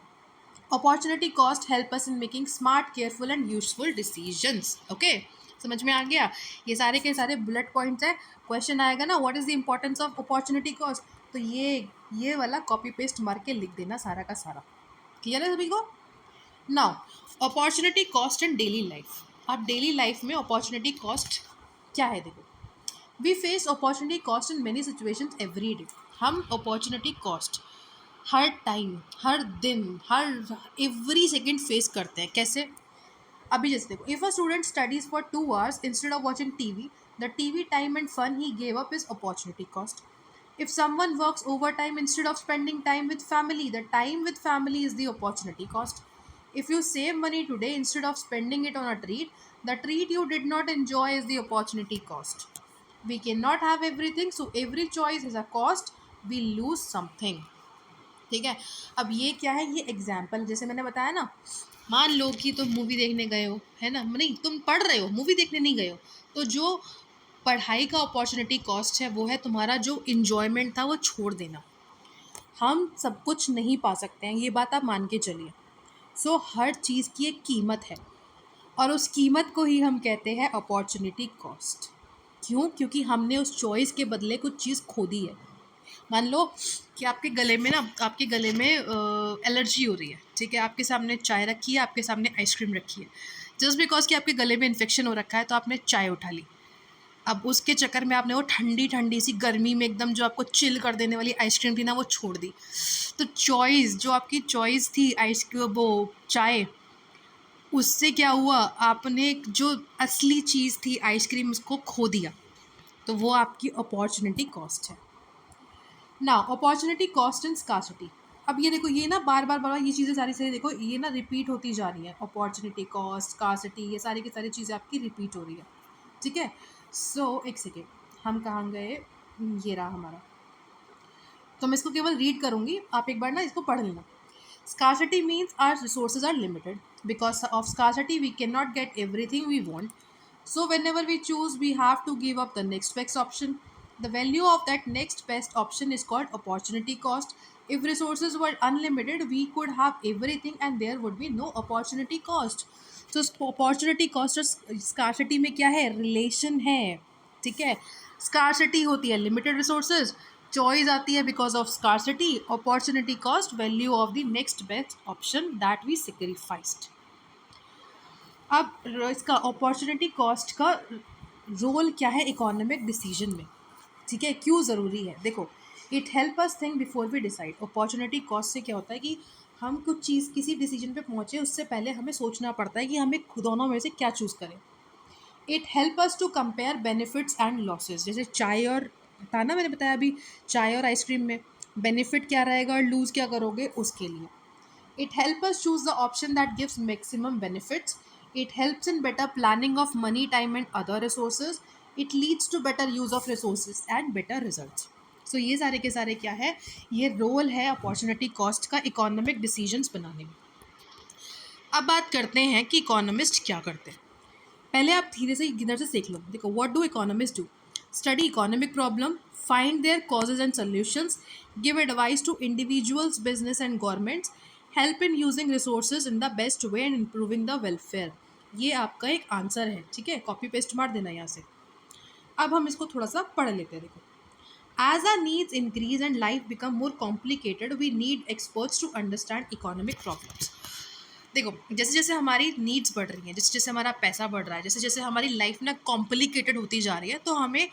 opportunity cost help us in making smart, careful and useful decisions. Okay, समझ में आ गया? ये सारे के सारे बुलेट पॉइंट्स हैं। क्वेश्चन आएगा ना, what is the importance of opportunity cost, तो ये वाला कॉपी पेस्ट मार के लिख देना सारा का सारा। क्लियर है सभी को? Now, opportunity cost in daily life. अब डेली लाइफ में अपॉर्चुनिटी कॉस्ट क्या है, देखो। We face opportunity cost in many situations every day. हम अपॉर्चुनिटी कॉस्ट हर टाइम, हर दिन, हर एवरी सेकेंड फेस करते हैं। कैसे? अभी जैसे देखो, if a student studies for 2 hours instead of watching TV, the TV time and fun he gave up is opportunity cost. If someone works overtime instead of spending time with family, the time with family is the opportunity cost. If you save money today instead of spending it on a treat, the treat you did not enjoy is the opportunity cost. We can not have everything, so every choice is a cost, we lose something. ठीक है। अब ये क्या है, ये एग्जाम्पल जैसे मैंने बताया ना, मान लो कि तुम मूवी देखने गए हो, है ना, नहीं तुम पढ़ रहे हो, मूवी देखने नहीं गए हो, तो जो पढ़ाई का अपॉर्चुनिटी कॉस्ट है वो है तुम्हारा जो इन्जॉयमेंट था वो छोड़ देना। हम सब कुछ नहीं पा सकते हैं, ये बात आप मान के चलिए। सो हर चीज़ की एक कीमत है, और उस कीमत को ही हम कहते हैं अपॉर्चुनिटी कॉस्ट। क्यों? क्योंकि हमने उस चॉइस के बदले कुछ चीज़ खो दी है। मान लो कि आपके गले में ना, आपके गले में एलर्जी हो रही है, ठीक है, आपके सामने चाय रखी है, आपके सामने आइसक्रीम रखी है, जस्ट बिकॉज कि आपके गले में इन्फेक्शन हो रखा है तो आपने चाय उठा ली। अब उसके चक्कर में आपने वो ठंडी ठंडी सी गर्मी में एकदम जो आपको चिल कर देने वाली आइसक्रीम थी ना वो छोड़ दी। तो चॉइस, जो आपकी चॉइस थी वो चाय, उससे क्या हुआ, आपने जो असली चीज़ थी आइसक्रीम उसको खो दिया। तो वो आपकी अपॉर्चुनिटी कॉस्ट है ना। Opportunity cost and scarcity. अब ये देखो, ये ना बार बार बार बार ये चीज़ें सारी सारी देखो, ये ना रिपीट होती जा रही है। अपॉर्चुनिटी कॉस्ट, स्कार्सिटी, ये सारी की सारी चीज़ें आपकी रिपीट हो रही है। ठीक है। सो एक सेकेंड, हम कहाँ गए, ये रहा हमारा। तो मैं इसको केवल रीड करूँगी, आप एक बार ना इसको पढ़ लेना। Scarcity means our resources are limited. Because of scarcity, we cannot get everything we want. So, whenever we choose, we have to give up the next best option. The value of that next best option is called opportunity cost. If resources were unlimited, we could have everything and there would be no opportunity cost. So, opportunity cost और scarcity में क्या है, relation है। ठीक है। Scarcity होती है limited resources, चॉइस आती है because of scarcity, opportunity cost value of the next best option that we sacrificed. अब इसका अपॉर्चुनिटी कॉस्ट का रोल क्या है इकोनॉमिक डिसीजन में, ठीक है, क्यों ज़रूरी है। देखो, it help us think before we decide. Opportunity cost से क्या होता है कि हम कुछ चीज़ किसी डिसीजन पे पहुँचे उससे पहले हमें सोचना पड़ता है कि हमें दोनों में से क्या चूज़ करें। It help us to compare benefits and losses. जैसे चाय और, था ना मैंने बताया अभी, चाय और आइसक्रीम में बेनिफिट क्या रहेगा और लूज़ क्या करोगे उसके लिए। It help us choose the option that gives maximum benefits. It helps in better planning of money, time and other resources. It leads to better use of resources and better results. So ये सारे के सारे क्या है, ये रोल है अपॉर्चुनिटी कॉस्ट का इकोनॉमिक डिसीजंस बनाने में। अब बात करते हैं कि इकोनॉमिस्ट क्या करते हैं। पहले आप धीरे से इधर से सीख लो। देखो, what do economist do? Study economic problem, find their causes and solutions, give advice to individuals, business and governments, help in using resources in the best way and improving the welfare. ये आपका एक आंसर है, ठीक है, कॉपी पेस्ट मार देना यहाँ से। अब हम इसको थोड़ा सा पढ़ लेते हैं। देखो, as our needs increase and life become more complicated, we need experts to understand economic problems. देखो, जैसे जैसे हमारी नीड्स बढ़ रही हैं, जैसे जैसे हमारा पैसा बढ़ रहा है, जैसे जैसे हमारी लाइफ ना कॉम्प्लिकेटेड होती जा रही है, तो हमें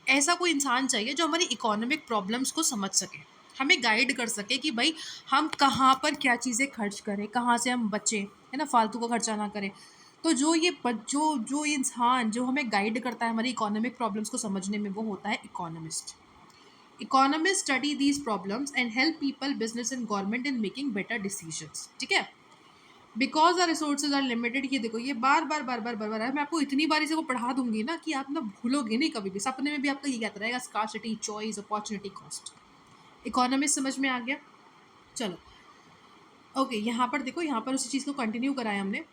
ऐसा कोई इंसान चाहिए जो हमारी इकोनॉमिक प्रॉब्लम्स को समझ सके, हमें गाइड कर सके कि भाई हम कहाँ पर क्या चीज़ें खर्च करें, कहाँ से हम बचें, है ना, फालतू का खर्चा ना करें। तो जो इंसान जो हमें गाइड करता है हमारी इकोनॉमिक प्रॉब्लम्स को समझने में, वो होता है economist. Economist study these problems and help people, business and government in making better decisions. ठीक है। Because the resources are limited, ये देखो, ये बार बार बार बार बार बार है। मैं आपको इतनी बार इसे को पढ़ा दूंगी ना कि आप ना भूलोगे नहीं कभी भी, सपने में भी आपका ये कहता रहेगा scarcity, choice, opportunity cost. Economist समझ में आ गया। चलो, ओके, यहाँ पर देखो, यहाँ पर उसी चीज़ को कंटिन्यू कराया हमने।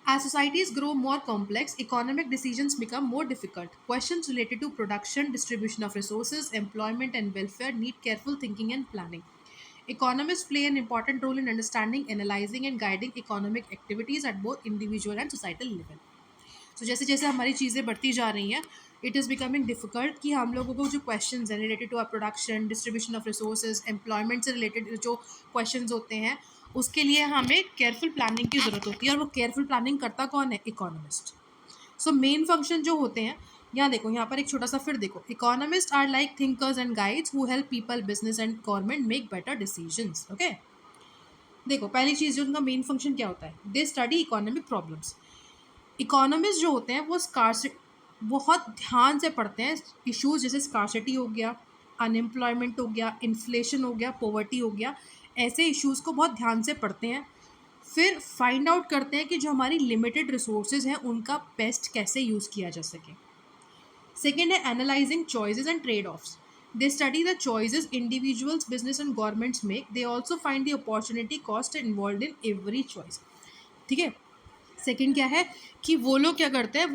As societies grow more complex, economic decisions become more difficult. Questions related to production, distribution of resources, employment, and welfare need careful thinking and planning. Economists play an important role in understanding, analyzing, and guiding economic activities at both individual and societal level. So, जैसे जैसे हमारी चीज़ें बढ़ती जा रही हैं, इट इज़ बिकमिंग डिफिकल्ट कि हम लोगों को जो क्वेश्चंस हैं related to are production, distribution of resources, employment से रिलेटेड जो क्वेश्चंस होते हैं, उसके लिए हमें केयरफुल प्लानिंग की ज़रूरत होती है। और वो केयरफुल प्लानिंग करता कौन है? इकोनॉमिस्ट। सो मेन फंक्शन जो होते हैं, यहाँ देखो, यहाँ पर एक छोटा सा फिर देखो, economist are like thinkers and guides who help people, business and government make better decisions. Okay, देखो, पहली चीज़ जो उनका मेन फंक्शन क्या होता है, they study economic problems. Economist जो होते हैं वो बहुत ध्यान से पढ़ते हैं इश्यूज, जैसे स्कार्सिटी हो गया, अनएम्प्लॉयमेंट हो गया, इन्फ्लेशन हो गया, पॉवर्टी हो गया, ऐसे इश्यूज़ को बहुत ध्यान से पढ़ते हैं। फिर फाइंड आउट करते हैं कि जो हमारी लिमिटेड रिसोर्सेज हैं उनका बेस्ट कैसे यूज़ किया जा सके। सेकेंड है analysing choices and trade offs. They study the choices individuals business and governments make. They also find the opportunity cost involve in every choice. ठीक है. सेकेंड क्या है कि वो लोग क्या करते हैं,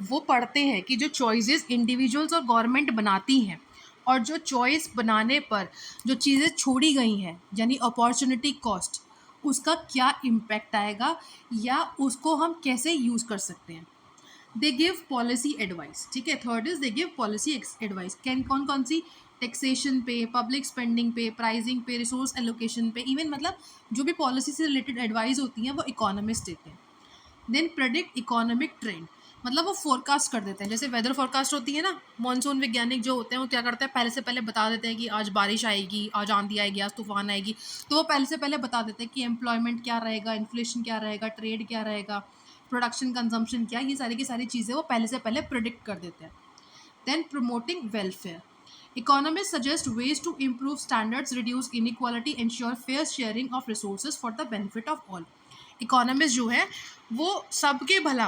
वो पढ़ते हैं कि जो चॉइसेस इंडिविजुअल्स और गवर्नमेंट बनाती हैं और जो चॉइस बनाने पर जो चीज़ें छोड़ी गई हैं यानी अपॉर्चुनिटी कॉस्ट, उसका क्या इम्पैक्ट आएगा या उसको हम कैसे यूज़ कर सकते हैं. They give policy advice. ठीक है. Third is they give policy advice. कौन कौन सी? टैक्सेशन पे, पब्लिक स्पेंडिंग पे, प्राइसिंग पे, रिसोर्स एलोकेशन पे, इवन मतलब जो भी पॉलिसी से रिलेटेड एडवाइस होती हैं वो इकोनॉमिस्ट देते हैं. देन प्रेडिक्ट इकोनॉमिक ट्रेंड, मतलब वो फोरकास्ट कर देते हैं. जैसे वेदर फोरकास्ट होती है ना, मॉनसून वैज्ञानिक जो होते हैं वो क्या करते हैं, पहले से पहले बता देते हैं कि आज बारिश आएगी, आज आंधी आएगी, आज तूफान आएगी. तो वो पहले से पहले बता देते हैं कि एम्प्लॉयमेंट क्या रहेगा, इन्फ्लेशन क्या रहेगा, ट्रेड क्या रहेगा, प्रोडक्शन कंजम्पशन क्या, ये सारी की सारी चीज़ें वो पहले से पहले प्रिडिक्ट कर देते हैं. Then promoting welfare. Economists suggest ways to improve standards, reduce inequality, ensure fair sharing of resources for the benefit of all. Economist जो है वो सबके भला,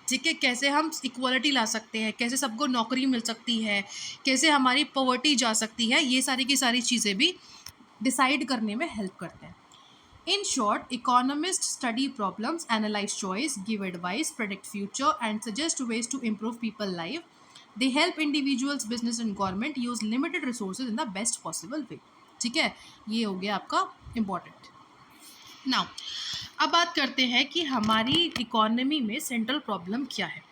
ठीक है, कैसे हम इक्वालिटी ला सकते हैं, कैसे सबको नौकरी मिल सकती है, कैसे हमारी पॉवर्टी जा सकती है, ये सारी की सारी चीज़ें भी डिसाइड करने में हेल्प करते हैं. In short, economists study problems, analyze choice, give advice, predict future, and suggest ways to improve people's life. They help individuals, business, and government use limited resources in the best possible way. ठीक है, ये हो गया आपका इम्पोर्टेंट. नाउ अब बात करते हैं कि हमारी इकोनॉमी में सेंट्रल प्रॉब्लम क्या है.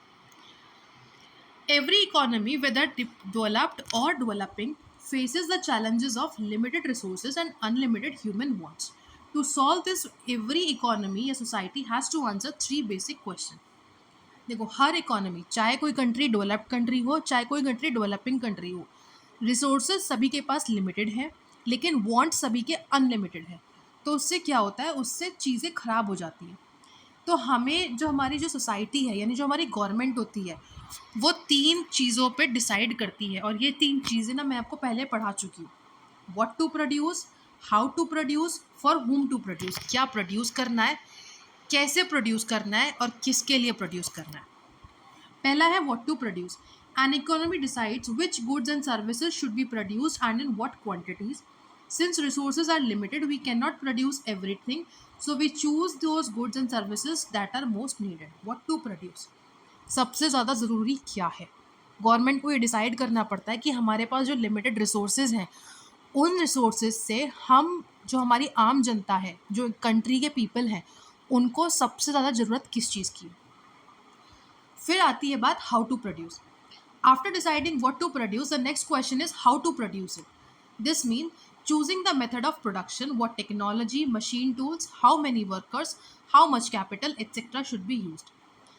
एवरी इकोनॉमी वेदर डेवलप्ड और developing faces the challenges of limited resources and unlimited human wants. To solve this, every economy या society has to answer 3 basic questions. देखो, हर इकोनॉमी, चाहे कोई कंट्री डेवलप्ड कंट्री हो, चाहे कोई कंट्री डेवलपिंग कंट्री हो, रिसोर्सेज सभी के पास लिमिटेड है, लेकिन वांट सभी के अनलिमिटेड है. तो उससे क्या होता है, उससे चीज़ें ख़राब हो जाती हैं. तो हमें जो हमारी जो सोसाइटी है यानी जो हमारी गवर्नमेंट होती है वो 3 चीज़ों पे डिसाइड करती है. और ये 3 चीज़ें ना मैं आपको पहले पढ़ा चुकी हूँ. What to produce, how to produce, for whom to produce. क्या प्रोड्यूस करना है, कैसे प्रोड्यूस करना है और किसके लिए प्रोड्यूस करना है. पहला है what to produce. An economy decides which goods and services should be produced and in what quantities. Since resources are limited, we cannot produce everything, so we choose those goods and services that are most needed. What to produce? सबसे ज़्यादा ज़रूरी क्या है. गवर्नमेंट को ये डिसाइड करना पड़ता है कि हमारे पास जो लिमिटेड रिसोर्सेज हैं उन रिसोर्सेज से हम, जो हमारी आम जनता है, जो कंट्री के पीपल हैं, उनको सबसे ज़्यादा ज़रूरत किस चीज़ की. फिर आती है बात how to produce. After deciding what to produce, the next question is how to produce it. This mean choosing the method of production, what technology, machine tools, how many workers, how much capital, etc. should be used.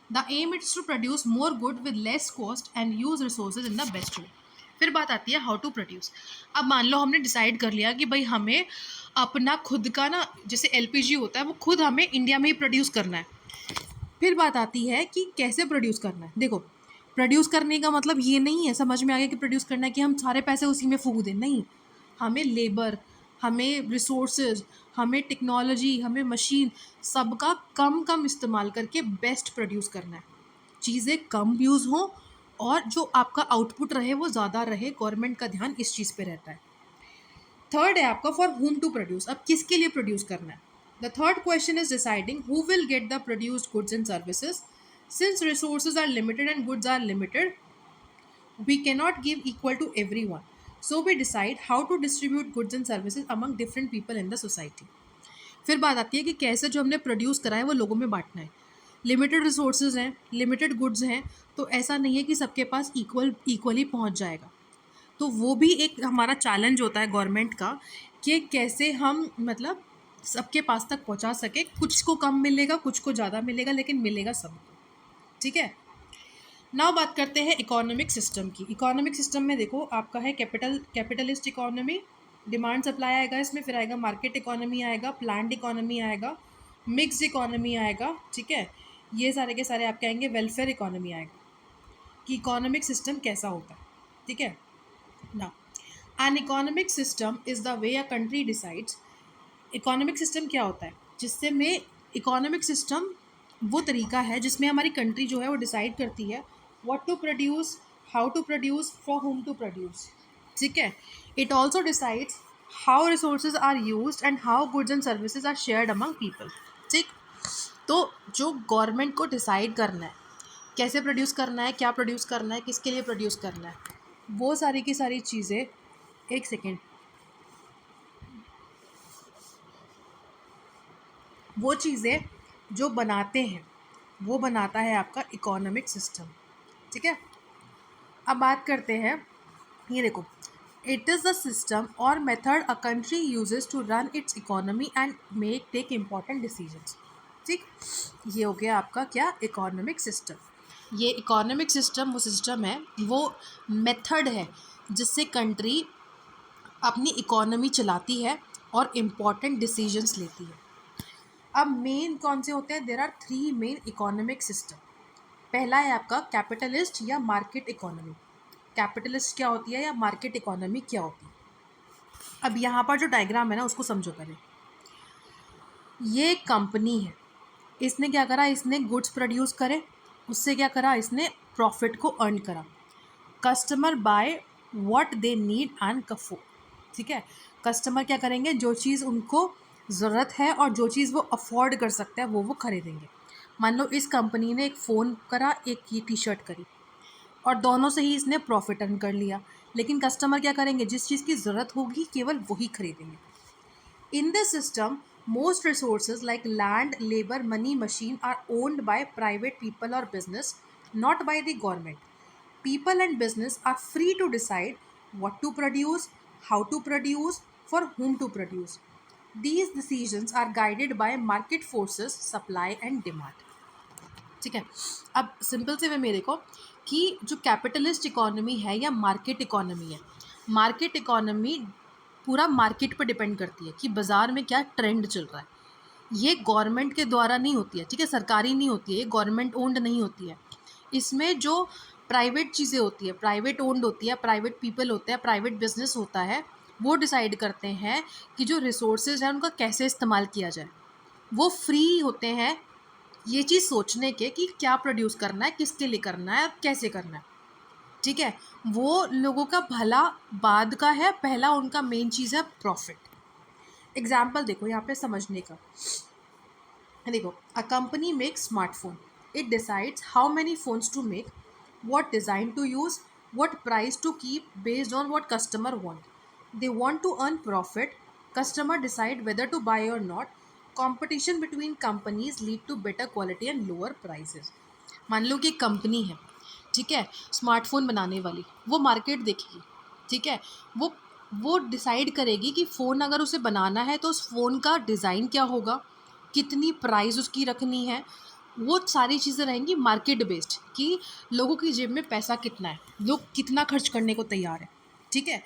The aim is to produce more good with less cost and use resources in the best way. फिर बात आती है हाउ टू प्रोड्यूस. अब मान लो हमने डिसाइड कर लिया कि भाई हमें अपना खुद का ना, जैसे एलपीजी होता है वो खुद हमें इंडिया में ही प्रोड्यूस करना है. फिर बात आती है कि कैसे प्रोड्यूस करना है. देखो, प्रोड्यूस करने का मतलब ये नहीं है, समझ में आ गया कि प्रोड्यूस करना है कि हम सारे पैसे उसी में फूंक दें. नहीं, हमें लेबर, हमें रिसोर्सेज, हमें टेक्नोलॉजी, हमें मशीन, सबका कम कम इस्तेमाल करके बेस्ट प्रोड्यूस करना है. चीज़ें कम यूज़ हों और जो आपका आउटपुट रहे वो ज़्यादा रहे. गवर्नमेंट का ध्यान इस चीज़ पे रहता है. थर्ड है आपका फॉर हुम टू प्रोड्यूस. अब किसके लिए प्रोड्यूस करना है. The third question is deciding who will get the produced goods and services. Since resources are limited and goods are limited, we cannot give equal to every one. So we decide how to distribute goods and services among different people in the society. फिर बात आती है कि कैसे जो हमने प्रोड्यूस करा है वो लोगों में बांटना है. लिमिटेड रिसोर्सेज हैं, लिमिटेड गुड्स हैं, तो ऐसा नहीं है कि सबके पास इक्वली पहुंच जाएगा. तो वो भी एक हमारा चैलेंज होता है गवर्नमेंट का कि कैसे हम मतलब सबके पास तक पहुंचा सके. कुछ को कम मिलेगा, कुछ को ज़्यादा मिलेगा, लेकिन मिलेगा सबको. ठीक है. नाउ बात करते हैं इकोनॉमिक सिस्टम की. इकोनॉमिक सिस्टम में देखो आपका है कैपिटलिस्ट इकोनॉमी, डिमांड सप्लाई आएगा इसमें, फिर आएगा मार्केट इकोनॉमी आएगा, प्लान्ड इकोनॉमी आएगा, मिक्स्ड इकोनॉमी आएगा. ठीक है. ये सारे के सारे आप कहेंगे वेलफेयर इकोनॉमी आएगा. कि इकोनॉमिक सिस्टम कैसा होता है. ठीक है. Now an economic system is the way a country decides. Economic system क्या होता है, जिससे में इकोनॉमिक सिस्टम वो तरीका है जिसमें हमारी कंट्री जो है वो डिसाइड करती है what to produce, how to produce, for whom to produce, ठीक है. It also decides how resources are use and how goods and services are shared among people. ठीक. तो जो गवर्नमेंट को डिसाइड करना है कैसे प्रोड्यूस करना है, क्या प्रोड्यूस करना है, किसके लिए प्रोड्यूस करना है, वो सारी की सारी चीज़ें, एक सेकेंड, वो चीज़ें जो बनाते हैं वो बनाता है आपका इकोनॉमिक सिस्टम. ठीक है. अब बात करते हैं, ये देखो, इट इज़ द सिस्टम और method a country uses to run its economy and make take important decisions. ठीक. ये हो गया आपका क्या, इकोनॉमिक सिस्टम. ये इकोनॉमिक सिस्टम वो सिस्टम है, वो मेथड है जिससे कंट्री अपनी इकोनॉमी चलाती है और इम्पॉर्टेंट डिसीजंस लेती है. अब मेन कौन से होते हैं, there are 3 main economic system. पहला है आपका कैपिटलिस्ट या मार्केट इकोनॉमी. कैपिटलिस्ट क्या होती है या मार्केट इकोनॉमी क्या होती है. अब यहाँ पर जो डायग्राम है ना उसको समझो पहले. ये एक कंपनी है, इसने क्या करा, इसने गुड्स प्रोड्यूस करे, उससे क्या करा, इसने प्रॉफिट को अर्न करा. Customer buy what they need and कफो. ठीक है. कस्टमर क्या करेंगे, जो चीज़ उनको ज़रूरत है और जो चीज़ वो अफोर्ड कर सकते हैं वो खरीदेंगे. मान लो इस कंपनी ने एक फ़ोन करा, एक ये टी शर्ट करी, और दोनों से ही इसने प्रॉफिट अर्न कर लिया. लेकिन कस्टमर क्या करेंगे, जिस चीज़ की ज़रूरत होगी केवल वही खरीदेंगे. In this system, most resources like land, labor, money, machine are owned by private people or business, not by the government. People and business are free to decide what to produce, how to produce, for whom to produce. These decisions are guided by market forces, supply and demand. ठीक है. अब सिंपल से वे मेरे को कि जो कैपिटलिस्ट इकोनॉमी है या मार्केट इकोनॉमी है, मार्केट इकोनॉमी पूरा मार्केट पर डिपेंड करती है कि बाज़ार में क्या ट्रेंड चल रहा है. ये गवर्नमेंट के द्वारा नहीं होती है, ठीक है, सरकारी नहीं होती है, ये गवर्नमेंट ओन्ड नहीं होती है. इसमें जो प्राइवेट चीज़ें होती है, प्राइवेट ओन्ड होती है, प्राइवेट पीपल होते हैं, प्राइवेट बिजनेस होता है, वो डिसाइड करते हैं कि जो रिसोर्सेज हैं उनका कैसे इस्तेमाल किया जाए. वो फ्री होते हैं ये चीज़ सोचने के कि क्या प्रोड्यूस करना है, किसके लिए करना है और कैसे करना है. ठीक है. वो लोगों का भला बाद का है, पहला उनका मेन चीज़ है प्रॉफिट. एग्जाम्पल देखो यहाँ पे समझने का. देखो, a company makes smartphone. It decides how many phones to make, what design to use, what price to keep based on what customer want. They want to earn profit. Customer decide whether to buy or not. Competition between companies lead to better quality and lower prices. मान लो कि एक कंपनी है, ठीक है, स्मार्टफोन बनाने वाली, वो मार्केट देखेगी. ठीक है. वो डिसाइड करेगी कि फ़ोन अगर उसे बनाना है तो उस फ़ोन का डिज़ाइन क्या होगा, कितनी प्राइस उसकी रखनी है, वो सारी चीज़ें रहेंगी मार्केट बेस्ड कि लोगों की जेब में पैसा कितना है, लोग कितना खर्च करने को तैयार है. ठीक है.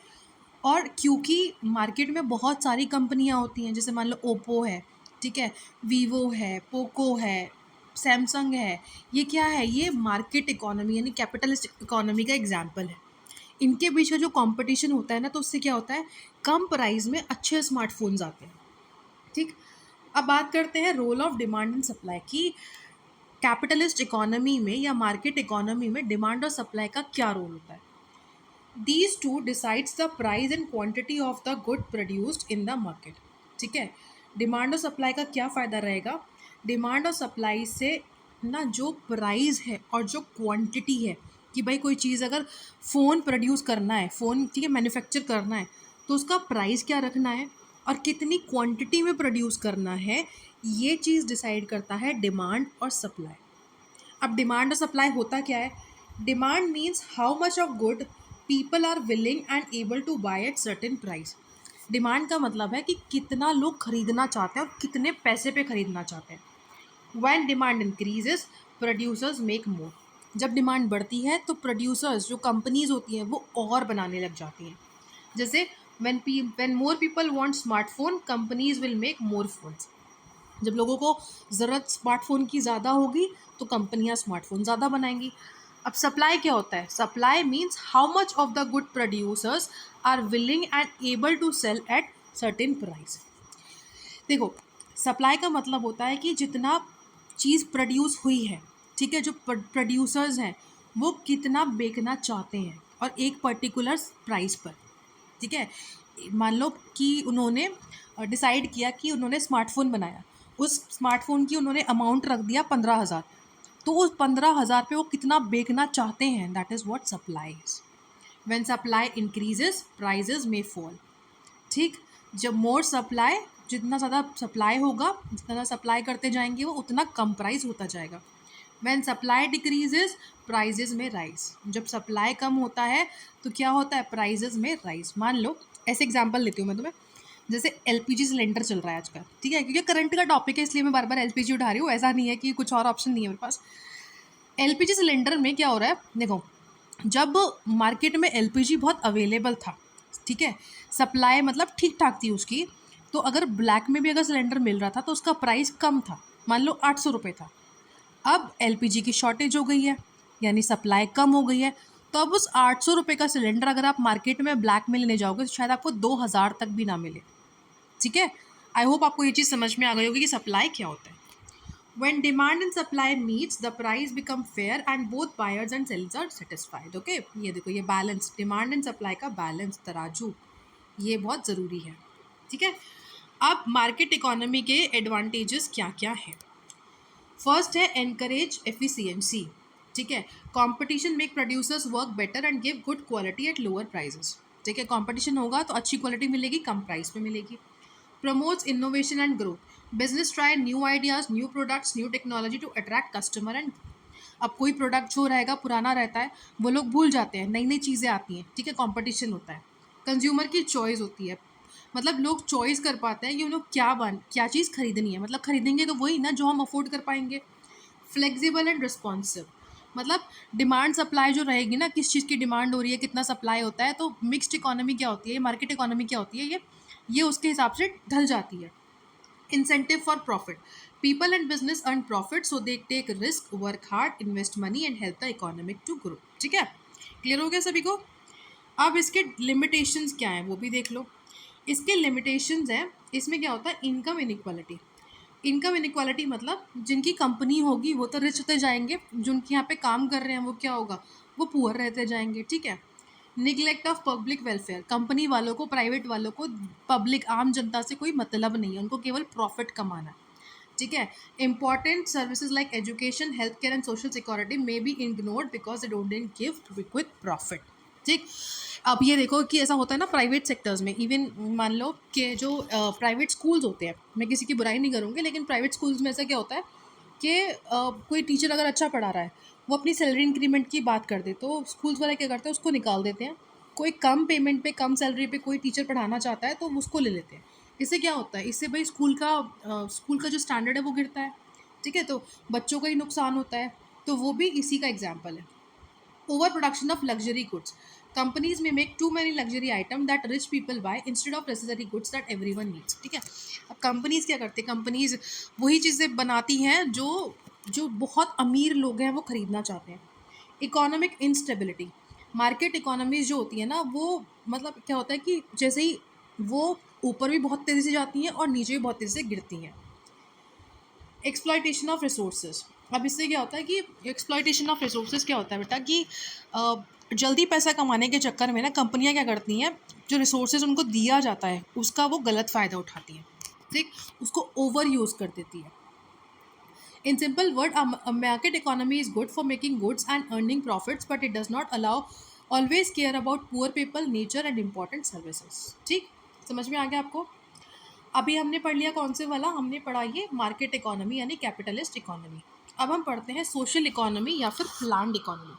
और क्योंकि मार्केट में बहुत सारी कंपनियां होती हैं, जैसे मान लो ओप्पो है, ठीक है, वीवो है, पोको है, सैमसंग है, ये क्या है, ये मार्केट इकोनॉमी यानी कैपिटलिस्ट इकोनॉमी का एग्जाम्पल है. इनके बीच में जो कंपटीशन होता है ना, तो उससे क्या होता है, कम प्राइस में अच्छे स्मार्टफोन्स आते हैं. ठीक. अब बात करते हैं role of demand and supply की कैपिटलिस्ट इकोनॉमी में या मार्केट इकोनॉमी में डिमांड और सप्लाई का क्या रोल होता है. These two decides the price and quantity of the good produced in the market. ठीक है. डिमांड और सप्लाई का क्या फ़ायदा रहेगा, डिमांड और सप्लाई से ना जो प्राइस है और जो क्वांटिटी है कि भाई कोई चीज़ अगर फ़ोन प्रोड्यूस करना है, फ़ोन ठीक है मैन्युफैक्चर करना है, तो उसका प्राइस क्या रखना है और कितनी क्वांटिटी में प्रोड्यूस करना है, ये चीज़ डिसाइड करता है डिमांड और सप्लाई. अब डिमांड और सप्लाई होता क्या है, demand means how much of good people are willing and able to buy at certain price. Demand का मतलब है कि कितना लोग खरीदना चाहते हैं और कितने पैसे पे खरीदना चाहते हैं. When demand increases producers make more. जब डिमांड बढ़ती है तो प्रोड्यूसर्स जो कंपनीज होती हैं वो और बनाने लग जाती हैं. जैसे when more people want smartphone, companies will make more phones. जब लोगों को ज़रूरत स्मार्टफोन की ज़्यादा होगी तो कंपनियां स्मार्टफोन ज़्यादा बनाएंगी. अब सप्लाई क्या होता है, supply means how much of the good producers are willing and able to sell at certain price. देखो, सप्लाई का मतलब होता है कि जितना चीज़ प्रोड्यूस हुई है, ठीक है, जो प्रोड्यूसर्स हैं वो कितना बेचना चाहते हैं और एक पर्टिकुलर प्राइस पर, ठीक है। मान लो कि उन्होंने डिसाइड किया कि उन्होंने स्मार्टफोन बनाया, उस स्मार्टफोन की उन्होंने अमाउंट रख दिया 15,000, तो उस 15,000 पे वो कितना बेचना चाहते हैं, that is what supply is. When supply increases prices may fall, ठीक। जब मोर सप्लाई, जितना ज़्यादा सप्लाई होगा, जितना ज़्यादा सप्लाई करते जाएंगे वो उतना कम प्राइस होता जाएगा। व्हेन सप्लाई डिक्रीजेस प्राइजेस में राइज, जब सप्लाई कम होता है तो क्या होता है, प्राइजेस में राइज। मान लो ऐसे एग्जांपल लेती हूँ मैं तुम्हें, जैसे एलपीजी सिलेंडर चल रहा है आजकल, ठीक है, क्योंकि करंट का टॉपिक है इसलिए मैं बार बार एलपीजी उठा रही हूँ, ऐसा नहीं है कि कुछ और ऑप्शन नहीं है मेरे पास। एलपीजी सिलेंडर में क्या हो रहा है, देखो, जब मार्केट में एलपीजी बहुत अवेलेबल था, ठीक है, सप्लाई मतलब ठीक ठाक थी उसकी, तो अगर ब्लैक में भी अगर सिलेंडर मिल रहा था तो उसका प्राइस कम था, मान लो 800 रुपये था। अब एलपीजी की शॉर्टेज हो गई है, यानी सप्लाई कम हो गई है, तो अब उस 800 रुपये का सिलेंडर अगर आप मार्केट में ब्लैक में लेने जाओगे तो शायद आपको 2,000 तक भी ना मिले, ठीक है। आई होप आपको ये चीज़ समझ में आ गई होगी कि सप्लाई क्या होता है। When demand and supply meets, the price become fair and both buyers and sellers are satisfied. Okay, ये देखो, ये बैलेंस, डिमांड एंड सप्लाई का बैलेंस, तराजू, ये बहुत ज़रूरी है, ठीक है। अब मार्केट इकोनॉमी के एडवांटेजेस क्या क्या हैं। फर्स्ट है एनकरेज एफिशिएंसी, ठीक है। Competition make producers work better and give good quality at lower prices, ठीक है। कंपटीशन होगा तो अच्छी क्वालिटी मिलेगी, कम प्राइस पे मिलेगी। Promotes innovation and growth, business try new ideas, new products, new technology to attract customer and. अब कोई प्रोडक्ट जो रहेगा पुराना रहता है, वो लोग भूल जाते हैं, नई नई चीज़ें आती हैं, ठीक है, कंपटीशन होता है। कंज्यूमर की चॉइस होती है, मतलब लोग चॉइस कर पाते हैं कि उन लोग क्या चीज़ खरीदनी है, मतलब खरीदेंगे तो वही ना जो हम अफोर्ड कर पाएंगे। फ्लेक्सिबल एंड रिस्पॉन्सिव, मतलब डिमांड सप्लाई जो रहेगी ना, किस चीज़ की डिमांड हो रही है, कितना सप्लाई होता है, तो मिक्स्ड इकोनॉमी क्या होती है, मार्केट इकोनॉमी क्या होती है, ये उसके हिसाब से ढल जाती है। Incentive for profit, people and business earn profit so they take risk, work hard, invest money and help the economic to grow, ठीक है। क्लियर हो गया सभी को। अब इसके लिमिटेशंस क्या हैं वो भी देख लो। इसके लिमिटेशंस हैं, इसमें क्या होता है, इनकम इनइक्वालिटी। इनकम इनइक्वालिटी मतलब जिनकी कंपनी होगी वो तो रिच होते जाएंगे, जिनके यहाँ पे काम कर रहे हैं वो क्या होगा, वो पुअर रहते जाएंगे, ठीक है। Neglect of public welfare, company वालों को, प्राइवेट वालों को पब्लिक आम जनता से कोई मतलब नहीं है, उनको केवल प्रॉफिट कमाना है, ठीक है। Important services like education, health care and social security may be ignored because they don't give with profit, ठीक। अब ये देखो कि ऐसा होता है ना प्राइवेट सेक्टर्स में, इवन मान लो कि जो प्राइवेट स्कूल्स होते हैं, मैं किसी की बुराई नहीं करूँगी, लेकिन प्राइवेट स्कूल्स में ऐसा क्या होता है कि कोई टीचर अगर अच्छा पढ़ा रहा है, वो अपनी सैलरी इंक्रीमेंट की बात कर दे तो स्कूल्स वाले क्या करते हैं, उसको निकाल देते हैं। कोई कम पेमेंट पे, कम सैलरी पे कोई टीचर पढ़ाना चाहता है तो उसको ले लेते हैं। इससे क्या होता है, इससे भाई स्कूल का जो स्टैंडर्ड है वो गिरता है, ठीक है, तो बच्चों का ही नुकसान होता है। तो वो भी इसी का एग्जाम्पल है। Over production of luxury goods, companies में make too many luxury item that rich people buy instead of necessary goods that everyone needs, ठीक है। अब कंपनीज क्या करते हैं, कंपनीज वही चीज़ें बनाती हैं जो जो बहुत अमीर लोग हैं वो खरीदना चाहते हैं। इकोनॉमिक इंस्टेबिलिटी, मार्केट इकोनॉमीज जो होती है ना, वो मतलब क्या होता है कि जैसे ही वो ऊपर भी बहुत तेज़ी से जाती हैं और नीचे भी बहुत तेज़ी से गिरती हैं। एक्सप्लॉयटेशन ऑफ रिसोर्सेज, अब इससे क्या होता है कि एक्सप्लॉयटेशन ऑफ रिसोर्सेज क्या होता है बेटा कि जल्दी पैसा कमाने के चक्कर में ना कंपनियां क्या करती हैं, जो रिसोर्सेज उनको दिया जाता है उसका वो गलत फ़ायदा उठाती हैं, ठीक, उसको ओवर यूज़ कर देती है। In simple word, a market economy is good for making goods and earning profits, but it does not allow always care about poor people, nature and important services. ठीक, समझ में आ गया आपको। अभी हमने पढ़ लिया कौन से वाला, हमने पढ़ा ये मार्केट इकोनॉमी यानी कैपिटलिस्ट इकोनॉमी। अब हम पढ़ते हैं सोशल इकोनॉमी या फिर प्लान्ड इकोनॉमी।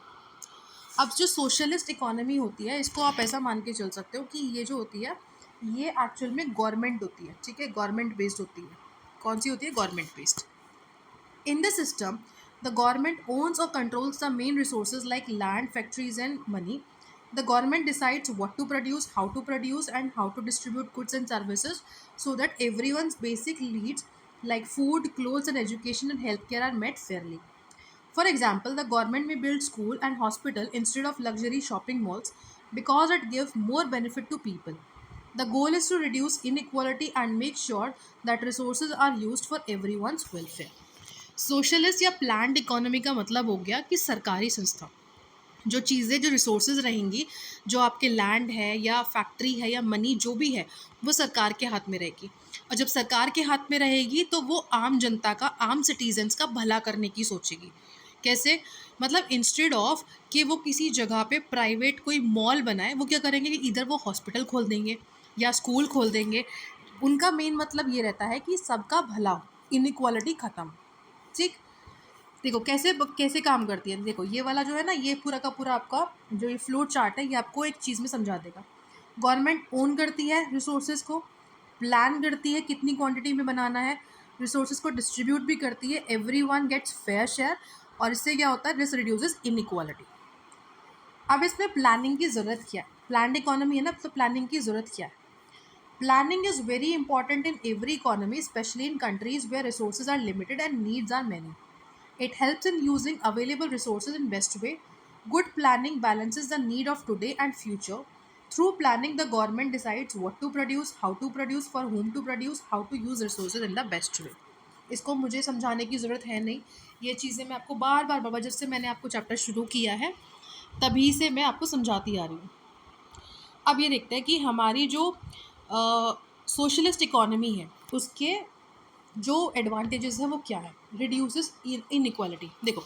अब जो सोशलिस्ट इकोनॉमी होती है, इसको आप ऐसा मान के चल सकते हो कि ये जो होती है ये एक्चुअल में गवर्नमेंट होती है, ठीक है, गवर्नमेंट बेस्ड होती है। कौन सी होती है, government based. In the system, the government owns or controls the main resources like land, factories, and money. The government decides what to produce, how to produce, and how to distribute goods and services so that everyone's basic needs like food, clothes, and education and healthcare are met fairly. For example, the government may build school and hospital instead of luxury shopping malls because it gives more benefit to people. The goal is to reduce inequality and make sure that resources are used for everyone's welfare. Socialist या प्लान्ड इकोनॉमी का मतलब हो गया कि सरकारी संस्था, जो चीज़ें, जो रिसोर्सेज रहेंगी, जो आपके लैंड है या फैक्ट्री है या मनी जो भी है, वो सरकार के हाथ में रहेगी। और जब सरकार के हाथ में रहेगी तो वो आम जनता का, आम सिटीजन्स का भला करने की सोचेगी। कैसे? मतलब इंस्टेड ऑफ कि वो किसी जगह पे प्राइवेट कोई मॉल बनाए, वो क्या करेंगे कि इधर वो हॉस्पिटल खोल देंगे या स्कूल खोल देंगे। उनका मेन मतलब ये रहता है कि सबका भला हो, इनइक्वालिटी ख़त्म। ठीक? देखो कैसे कैसे काम करती है। देखो ये वाला जो है ना, ये पूरा का पूरा आपका जो ये फ्लो चार्ट है, ये आपको एक चीज़ में समझा देगा। गवर्नमेंट ओन करती है रिसोर्सेज को, प्लान करती है कितनी क्वांटिटी में बनाना है, रिसोर्सेज को डिस्ट्रीब्यूट भी करती है, एवरीवन गेट्स फेयर शेयर। और इससे क्या होता है? This reduces inequality. अब इसमें प्लानिंग की ज़रूरत क्या है? प्लान्ड इकोनॉमी है ना, तो प्लानिंग की ज़रूरत क्या है? Planning is very important in every economy, especially in countries where resources are limited and needs are many. It helps in using available resources in best way. Good planning balances the need of today and future. Through planning, the government decides what to produce, how to produce, for whom to produce, how to use resources in the best way. इसको मुझे समझाने की ज़रूरत है नहीं, ये चीज़ें मैं आपको बार बार बाबा जब से मैंने आपको चैप्टर शुरू किया है तभी से मैं आपको समझाती आ रही हूँ। अब ये देखते हैं कि हमारी जो सोशलिस्ट इकोनॉमी है उसके जो एडवांटेजेस है वो क्या है। Reduces inequality. देखो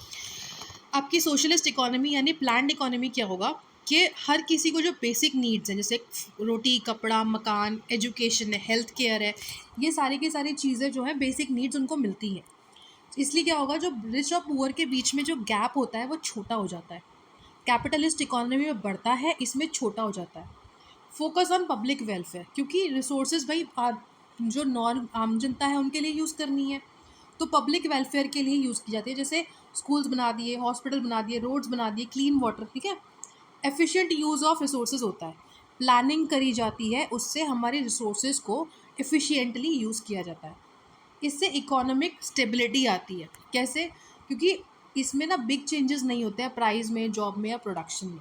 आपकी सोशलिस्ट इकोनॉमी यानी प्लान्ड इकोनॉमी क्या होगा कि हर किसी को जो बेसिक नीड्स हैं, जैसे रोटी, कपड़ा, मकान, एजुकेशन है, हेल्थ केयर है, ये सारी की सारी चीज़ें जो है बेसिक नीड्स उनको मिलती हैं। इसलिए क्या होगा, जो रिच और पुअर के बीच में जो गैप होता है वो छोटा हो जाता है। कैपिटलिस्ट इकोनॉमी में बढ़ता है, इसमें छोटा हो जाता है। फोकस ऑन पब्लिक वेलफेयर, क्योंकि रिसोर्सेज भाई जो नॉर्म आम जनता है उनके लिए यूज़ करनी है, तो पब्लिक वेलफेयर के लिए यूज़ की जाती है। जैसे स्कूल्स बना दिए, हॉस्पिटल बना दिए, रोड्स बना दिए, क्लीन वाटर। ठीक है? एफिशिएंट यूज़ ऑफ रिसोर्सेज होता है, प्लानिंग करी जाती है, उससे हमारे रिसोर्सेज को एफिशिएंटली यूज़ किया जाता है। इससे इकोनॉमिक स्टेबिलिटी आती है। कैसे? क्योंकि इसमें ना बिग चेंजेस नहीं होते हैं प्राइस में, जॉब में या प्रोडक्शन में।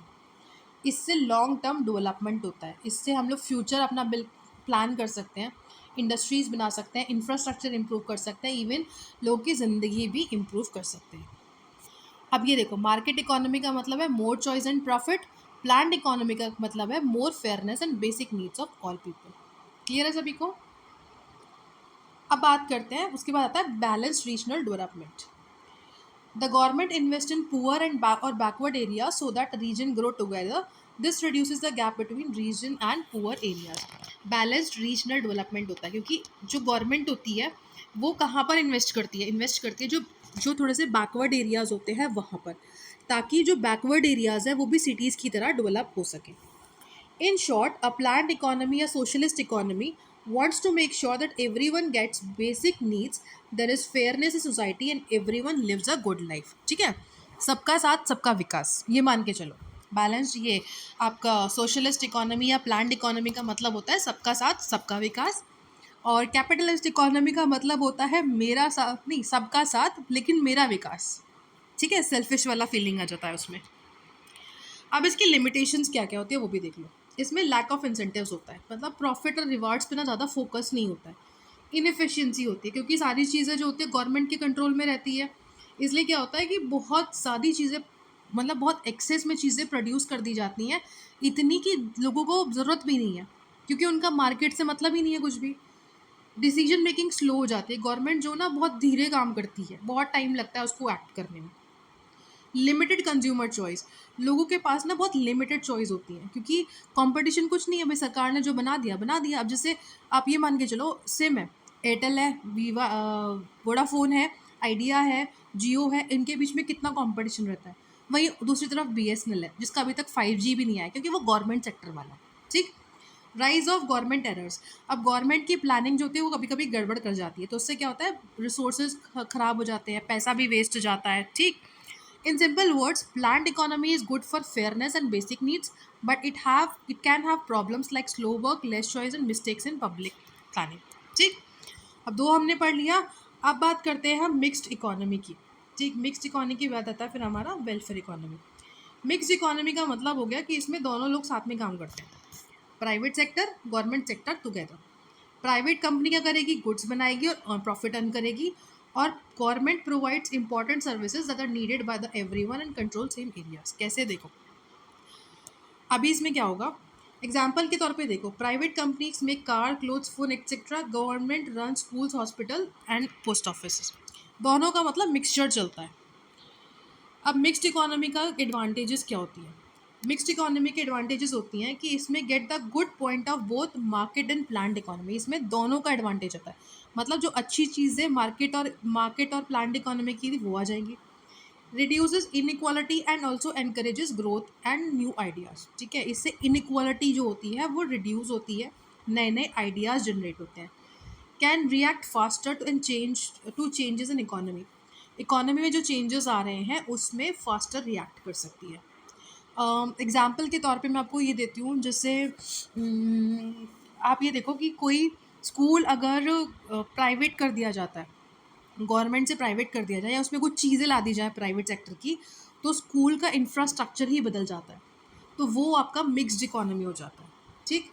इससे लॉन्ग टर्म डेवलपमेंट होता है, इससे हम लोग फ्यूचर अपना बिल प्लान कर सकते हैं, इंडस्ट्रीज़ बना सकते हैं, इंफ्रास्ट्रक्चर इम्प्रूव कर सकते हैं, इवन लोगों की ज़िंदगी भी इम्प्रूव कर सकते हैं। अब ये देखो, मार्केट इकोनॉमी का मतलब है more choice and profit, planned economy का मतलब है more fairness and basic needs of all people. Clear है सभी को? अब बात करते हैं, उसके बाद आता है balanced regional development. The government invests in poor and or backward areas so that region grow together. This reduces the gap between region and poor areas. Balanced regional development होता है, क्योंकि जो गवर्नमेंट होती है वो कहाँ पर इन्वेस्ट करती है? इन्वेस्ट करती है जो जो थोड़े से बैकवर्ड एरियाज़ होते हैं वहाँ पर, ताकि जो बैकवर्ड एरियाज़ है वो भी सिटीज़ की तरह डेवलप हो सके। In short, a planned economy, a socialist economy, wants to make sure that everyone gets basic needs, there is fairness in society and everyone lives a good life. ठीक है? सबका साथ सबका विकास, ये मान के चलो। बैलेंस्ड, ये आपका सोशलिस्ट इकोनॉमी या प्लान्ड इकोनॉमी का मतलब होता है सबका साथ सबका विकास। और कैपिटलिस्ट इकोनॉमी का मतलब होता है मेरा साथ नहीं, सबका साथ लेकिन मेरा विकास। ठीक है? सेल्फिश वाला फीलिंग आ जाता है उसमें। अब इसकी लिमिटेशंस क्या क्या होती है वो भी देख लो। इसमें लैक ऑफ इंसेंटिव्स होता है, मतलब प्रॉफिट और रिवार्ड्स पे ना ज़्यादा फोकस नहीं होता है। इनएफिशिएंसी होती है, क्योंकि सारी चीज़ें जो होती है गवर्नमेंट के कंट्रोल में रहती है, इसलिए क्या होता है कि बहुत सारी चीज़ें, मतलब बहुत एक्सेस में चीज़ें प्रोड्यूस कर दी जाती हैं, इतनी कि लोगों को ज़रूरत भी नहीं है, क्योंकि उनका मार्केट से मतलब ही नहीं है कुछ भी। डिसीजन मेकिंग स्लो हो जाती है, गवर्नमेंट जो ना बहुत धीरे काम करती है, बहुत टाइम लगता है उसको एक्ट करने में। लिमिटेड कंज्यूमर चॉइस, लोगों के पास ना बहुत लिमिटेड चॉइस होती है, क्योंकि कंपटीशन कुछ नहीं है भाई, सरकार ने जो बना दिया बना दिया। अब जैसे आप ये मान के चलो, सिम है, एयरटेल है, वीवा, वोडाफोन है, आइडिया है, जियो है, इनके बीच में कितना कंपटीशन रहता है। वहीं दूसरी तरफ BSNL है, जिसका अभी तक 5G भी नहीं आया, क्योंकि वो गवर्नमेंट सेक्टर वाला है। ठीक? राइज ऑफ गवर्नमेंट एरर्स, अब गवर्नमेंट की प्लानिंग जो होती है वो कभी कभी गड़बड़ कर जाती है, तो उससे क्या होता है, रिसोर्सेज खराब हो जाते हैं, पैसा भी वेस्ट जाता है। ठीक? In simple words, planned economy is good for fairness and basic needs, but it can have problems like slow work, less choice and mistakes in public planning. ठीक? अब दो हमने पढ़ लिया। अब बात करते हैं हम मिक्स्ड इकोनॉमी की। ठीक? मिक्स्ड इकोनॉमी की बात आता है फिर हमारा वेलफेयर इकोनॉमी। मिक्स्ड इकोनॉमी का मतलब हो गया कि इसमें दोनों लोग साथ में काम करते हैं, private sector, government sector together. Private company क्या करेगी? गुड्स बनाएगी और प्रॉफिट अर्न करेगी, और government provides important services that are needed by the everyone and control same areas. कैसे? देखो, अभी इसमें क्या होगा, एग्जाम्पल के तौर पे देखो, प्राइवेट कंपनीज में car, clothes, phone etcetera, government run schools, hospital and post office, दोनों का मतलब मिक्सचर चलता है। अब मिक्स्ड इकोनॉमी का एडवांटेजेस क्या होती है? मिक्स्ड इकोनॉमी के एडवांटेजेस होती हैं कि इसमें get the good point of both market and planned economy, इसमें दोनों का एडवांटेज होता है। मतलब जो अच्छी चीज़ें मार्केट और प्लान्ड इकोनॉमी की वो आ जाएंगी। Reduces inequality and also encourages growth and new ideas. ठीक है, इससे इनइक्वालिटी जो होती है वो रिड्यूस होती है, नए नए आइडियाज़ जनरेट होते हैं। Can react faster to changes in economy, economy में जो चेंजेस आ रहे हैं उसमें फास्टर रिएक्ट कर सकती है। एग्जाम्पल के तौर पे मैं आपको ये देती हूँ, जैसे आप ये देखो कि कोई स्कूल अगर प्राइवेट कर दिया जाता है, गवर्नमेंट से प्राइवेट कर दिया जाए, या उसमें कुछ चीज़ें ला दी जाए प्राइवेट सेक्टर की, तो स्कूल का इंफ्रास्ट्रक्चर ही बदल जाता है, तो वो आपका मिक्स्ड इकोनॉमी हो जाता है। ठीक,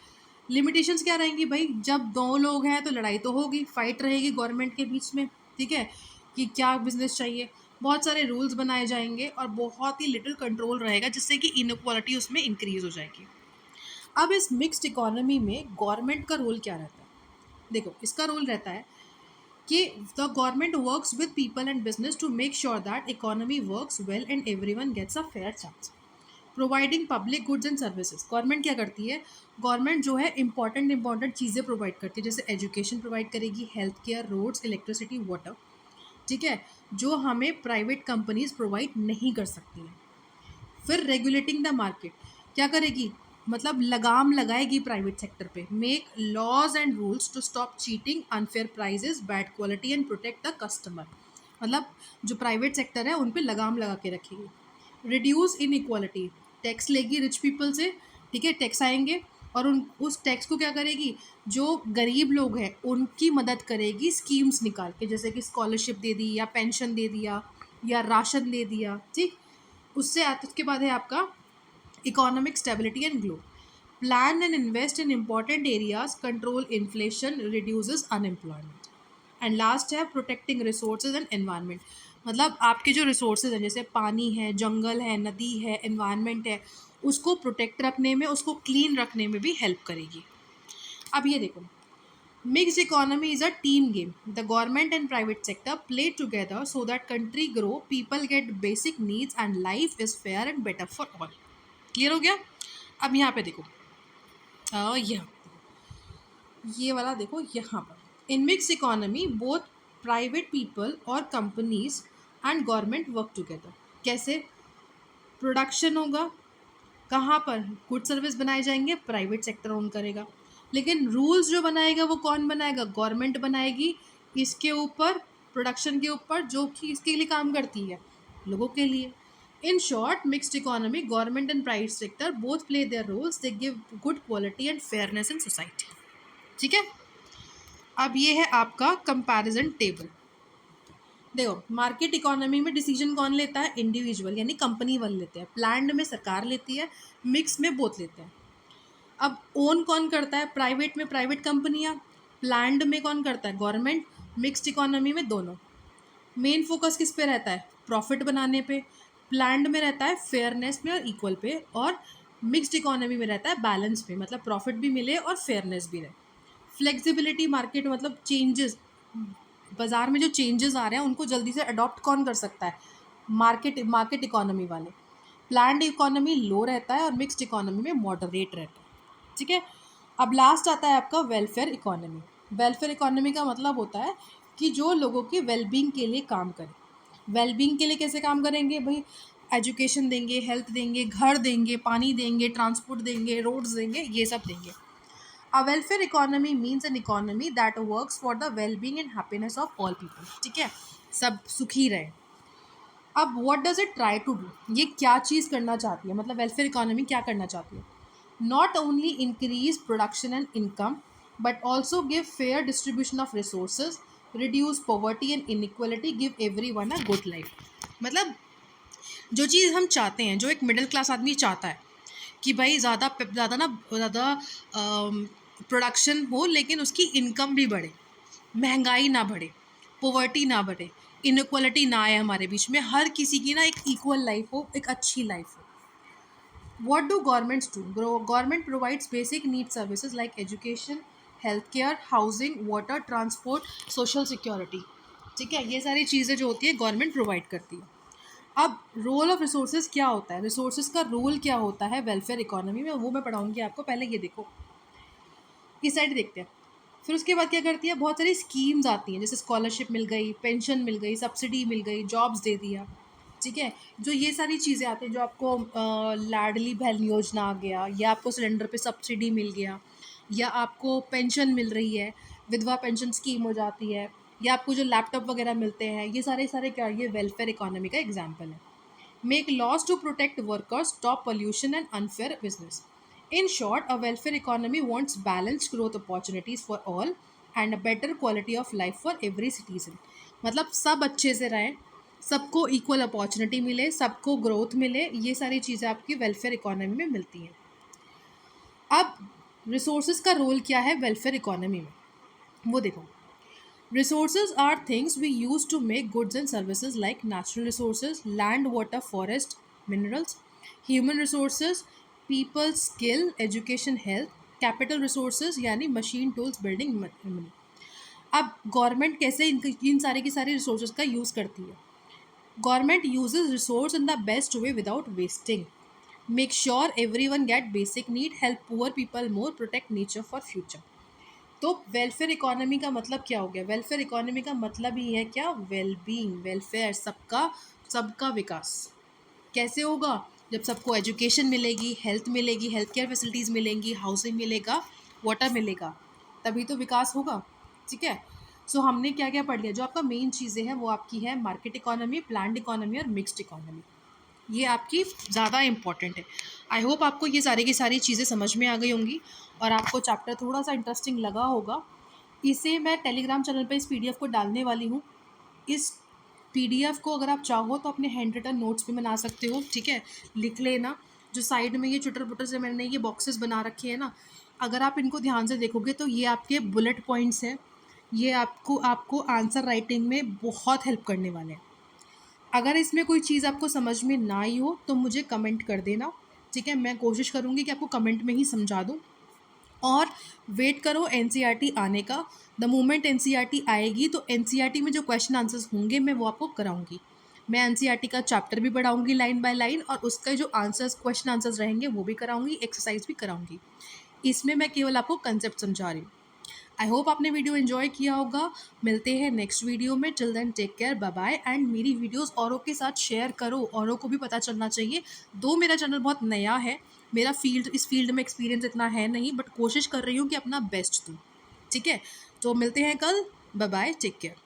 लिमिटेशंस क्या रहेंगी भाई, जब दो लोग हैं तो लड़ाई तो होगी, फाइट रहेगी गवर्नमेंट के बीच में। ठीक है, कि क्या बिजनेस चाहिए, बहुत सारे रूल्स बनाए जाएंगे और बहुत ही लिटिल कंट्रोल रहेगा, जिससे कि इनक्वालिटी उसमें इंक्रीज हो जाएगी। अब इस मिक्स्ड इकोनॉमी में गवर्नमेंट का रोल क्या रहता है? देखो, इसका रोल रहता है कि the government works with people and business to make sure that economy works well and everyone gets a fair chance. Providing public goods and services, government क्या करती है, गवर्नमेंट जो है इंपॉर्टेंट चीज़ें प्रोवाइड करती है, जैसे एजुकेशन प्रोवाइड करेगी, health care, roads, electricity, water. ठीक है, जो हमें प्राइवेट कंपनीज प्रोवाइड नहीं कर सकती हैं। फिर रेगुलेटिंग द मार्केट, क्या करेगी, मतलब लगाम लगाएगी प्राइवेट सेक्टर पे, make laws and rules to stop cheating, unfair prices, bad quality and protect the customer. मतलब जो प्राइवेट सेक्टर है उन पे लगाम लगा के रखेगी। रिड्यूस इन इक्वालिटी, टैक्स लेगी रिच पीपल से। ठीक है, टैक्स आएंगे और उस टैक्स को क्या करेगी, जो गरीब लोग हैं उनकी मदद करेगी स्कीम्स निकाल के, जैसे कि स्कॉलरशिप दे दी, या पेंशन दे दिया, या राशन दे दिया। ठीक, उसके बाद है आपका economic stability and growth, plan and invest in important areas, control inflation, reduces unemployment. And last है प्रोटेक्टिंग रिसोर्सेज एंड एनवायरनमेंट, मतलब आपके जो रिसोर्सेज हैं, जैसे पानी है, जंगल है, नदी है, एनवायरनमेंट है, उसको प्रोटेक्ट रखने में, उसको क्लीन रखने में भी हेल्प करेगी। अब ये देखो, mixed economy is a team game. The government and private sector play together so that country grow, people get basic needs and life is fair and better for all. Clear हो गया? अब यहाँ पे देखो, ये वाला देखो यहाँ पर, in mix economy both private people और companies and government work together. कैसे? प्रोडक्शन होगा, कहाँ पर, गुड सर्विस बनाए जाएंगे, प्राइवेट सेक्टर ओन करेगा, लेकिन रूल्स जो बनाएगा वो कौन बनाएगा, गवर्नमेंट बनाएगी, इसके ऊपर, प्रोडक्शन के ऊपर, जो कि इसके लिए काम करती है, लोगों के लिए। In short, mixed economy, government and private sector both play their roles, they give good quality and fairness in society. ठीक है, अब ये है आपका कंपैरिजन टेबल। देखो, मार्केट इकोनॉमी में डिसीजन कौन लेता है, इंडिविजुअल यानी कंपनी वाले लेते हैं, प्लान्ड में सरकार लेती है, मिक्स में बोथ लेते हैं। अब ओन कौन करता है, प्राइवेट में प्राइवेट कंपनियां, प्लान्ड में कौन करता है, गवर्नमेंट, मिक्स्ड इकोनॉमी में दोनों। मेन फोकस किस पे रहता है, प्रॉफिट बनाने पे, प्लान्ड में रहता है फेयरनेस में और इक्वल पे, और मिक्स्ड इकोनॉमी में रहता है बैलेंस पे, मतलब प्रॉफिट भी मिले और फेयरनेस भी रहे। फ्लेक्सिबिलिटी मार्केट, मतलब चेंजेस, बाज़ार में जो चेंजेस आ रहे हैं उनको जल्दी से अडॉप्ट कौन कर सकता है, मार्केट इकोनॉमी वाले। प्लान्ड इकोनॉमी लो रहता है और मिक्स्ड इकोनॉमी में मॉडरेट रहता है। ठीक है, अब लास्ट आता है आपका वेलफेयर इकोनॉमी। वेलफेयर इकोनॉमी का मतलब होता है कि जो लोगों की वेलबींग के लिए काम करे। वेलबींग के लिए कैसे काम करेंगे भाई, एजुकेशन देंगे, हेल्थ देंगे, घर देंगे, पानी देंगे, ट्रांसपोर्ट देंगे, रोड्स देंगे, ये सब देंगे। A welfare economy means an economy that works for the well-being and happiness of all people. ठीक है, सब सुखी रहे। अब what does it try to do? ये क्या चीज़ करना चाहती है, मतलब वेलफेयर इकोनॉमी क्या करना चाहती है? Not only increase production and income, but also give fair distribution of resources, reduce poverty and inequality, give everyone a good life. मतलब जो चीज़ हम चाहते हैं, जो एक मिडिल क्लास आदमी चाहता है कि भाई ज़्यादा प्रोडक्शन हो, लेकिन उसकी इनकम भी बढ़े, महंगाई ना बढ़े, पोवर्टी ना बढ़े, इनक्वालिटी ना आए हमारे बीच में, हर किसी की ना एक इक्वल लाइफ हो, एक अच्छी लाइफ हो। What do governments do? Government provides basic need services like education, healthcare, housing, water, transport, social security. ठीक है, ये सारी चीज़ें जो होती है गवर्नमेंट प्रोवाइड करती है. अब रोल ऑफ रिसोर्सेज क्या होता है, रिसोर्सेज का रोल क्या होता है वेलफेयर इकोनॉमी में, वो मैं पढ़ाऊंगी आपको. पहले ये देखो, इस साइड देखते हैं. फिर उसके बाद क्या करती है, बहुत सारी स्कीम्स आती हैं, जैसे स्कॉलरशिप मिल गई, पेंशन मिल गई, सब्सिडी मिल गई, जॉब्स दे दिया. ठीक है, जो ये सारी चीज़ें आती हैं, जो आपको लाडली बहन योजना आ गया, या आपको सिलेंडर पे सब्सिडी मिल गया, या आपको पेंशन मिल रही है, विधवा पेंशन स्कीम हो जाती है, या आपको जो लैपटॉप वगैरह मिलते हैं, ये सारे सारे क्या, ये वेलफेयर इकोनॉमी का एग्जाम्पल है. Make laws to protect workers, stop pollution and unfair business. In short, a welfare economy wants balanced growth opportunities for all and a better quality of life for every citizen. मतलब सब अच्छे से रहें, सबको इक्वल अपॉर्चुनिटी मिले, सबको ग्रोथ मिले, ये सारी चीज़ें आपकी वेलफेयर इकोनॉमी में मिलती हैं. अब रिसोर्सेज का रोल क्या है वेलफेयर इकोनॉमी में, वो देखो. Resources are things we use to make goods and services like natural resources, land, water, forest, minerals, human resources, people, skill, education, health, capital resources यानी machine, tools, building, money. अब गवर्नमेंट कैसे इन सारे की सारी रिसोर्सेज का यूज़ करती है. Government uses resource in the best way without wasting. Make sure every one get basic need, help poor people more, protect nature for future. तो वेलफेयर इकोनॉमी का मतलब क्या हो गया, वेलफेयर इकोनॉमी का मतलब ही है क्या, वेलबींग, वेलफेयर, सबका सबका विकास. कैसे होगा, जब सबको एजुकेशन मिलेगी, हेल्थ मिलेगी, हेल्थ केयर फैसिलिटीज़ मिलेंगी, हाउसिंग मिलेगा, वाटर मिलेगा, तभी तो विकास होगा. ठीक है. सो हमने क्या क्या पढ़ लिया, जो आपका मेन चीज़ें हैं वो आपकी है मार्केट इकोनॉमी, प्लान्ड इकोनॉमी और मिक्स्ड इकोनॉमी. ये आपकी ज़्यादा इम्पॉर्टेंट है. आई होप आपको ये सारी की सारी चीज़ें समझ में आ गई होंगी और आपको चैप्टर थोड़ा सा इंटरेस्टिंग लगा होगा. इसे मैं टेलीग्राम चैनल पे इस पीडीएफ को डालने वाली हूँ. इस पीडीएफ को अगर आप चाहो तो अपने हैंड रिटन नोट्स भी बना सकते हो. ठीक है, लिख लेना. जो साइड में ये चुटर पुटर से मैंने ये बॉक्सेस बना रखे हैं ना, अगर आप इनको ध्यान से देखोगे तो ये आपके बुलेट पॉइंट्स हैं. ये आपको आपको आंसर राइटिंग में बहुत हेल्प करने वाले हैं. अगर इसमें कोई चीज़ आपको समझ में ना आई हो तो मुझे कमेंट कर देना. ठीक है, मैं कोशिश करूँगी कि आपको कमेंट में ही समझा दूँ. और वेट करो एनसीईआरटी आने का. द मोमेंट एनसीईआरटी आएगी तो एनसीईआरटी में जो क्वेश्चन आंसर्स होंगे मैं वो आपको कराऊंगी. मैं एनसीईआरटी का चैप्टर भी पढ़ाऊंगी लाइन बाय लाइन, और उसका जो आंसर्स क्वेश्चन आंसर्स रहेंगे वो भी कराऊंगी, एक्सरसाइज भी कराऊंगी. इसमें मैं केवल आपको कंसेप्ट समझा रही हूँ. आई होप आपने वीडियो एंजॉय किया होगा. मिलते हैं नेक्स्ट वीडियो में. Till then take care, bye bye. And मेरी वीडियोस औरों के साथ शेयर करो, औरों को भी पता चलना चाहिए. दो मेरा चैनल बहुत नया है, मेरा इस फील्ड में एक्सपीरियंस इतना है नहीं, बट कोशिश कर रही हूँ कि अपना बेस्ट दूँ. ठीक है, तो मिलते हैं कल. Bye bye, take care.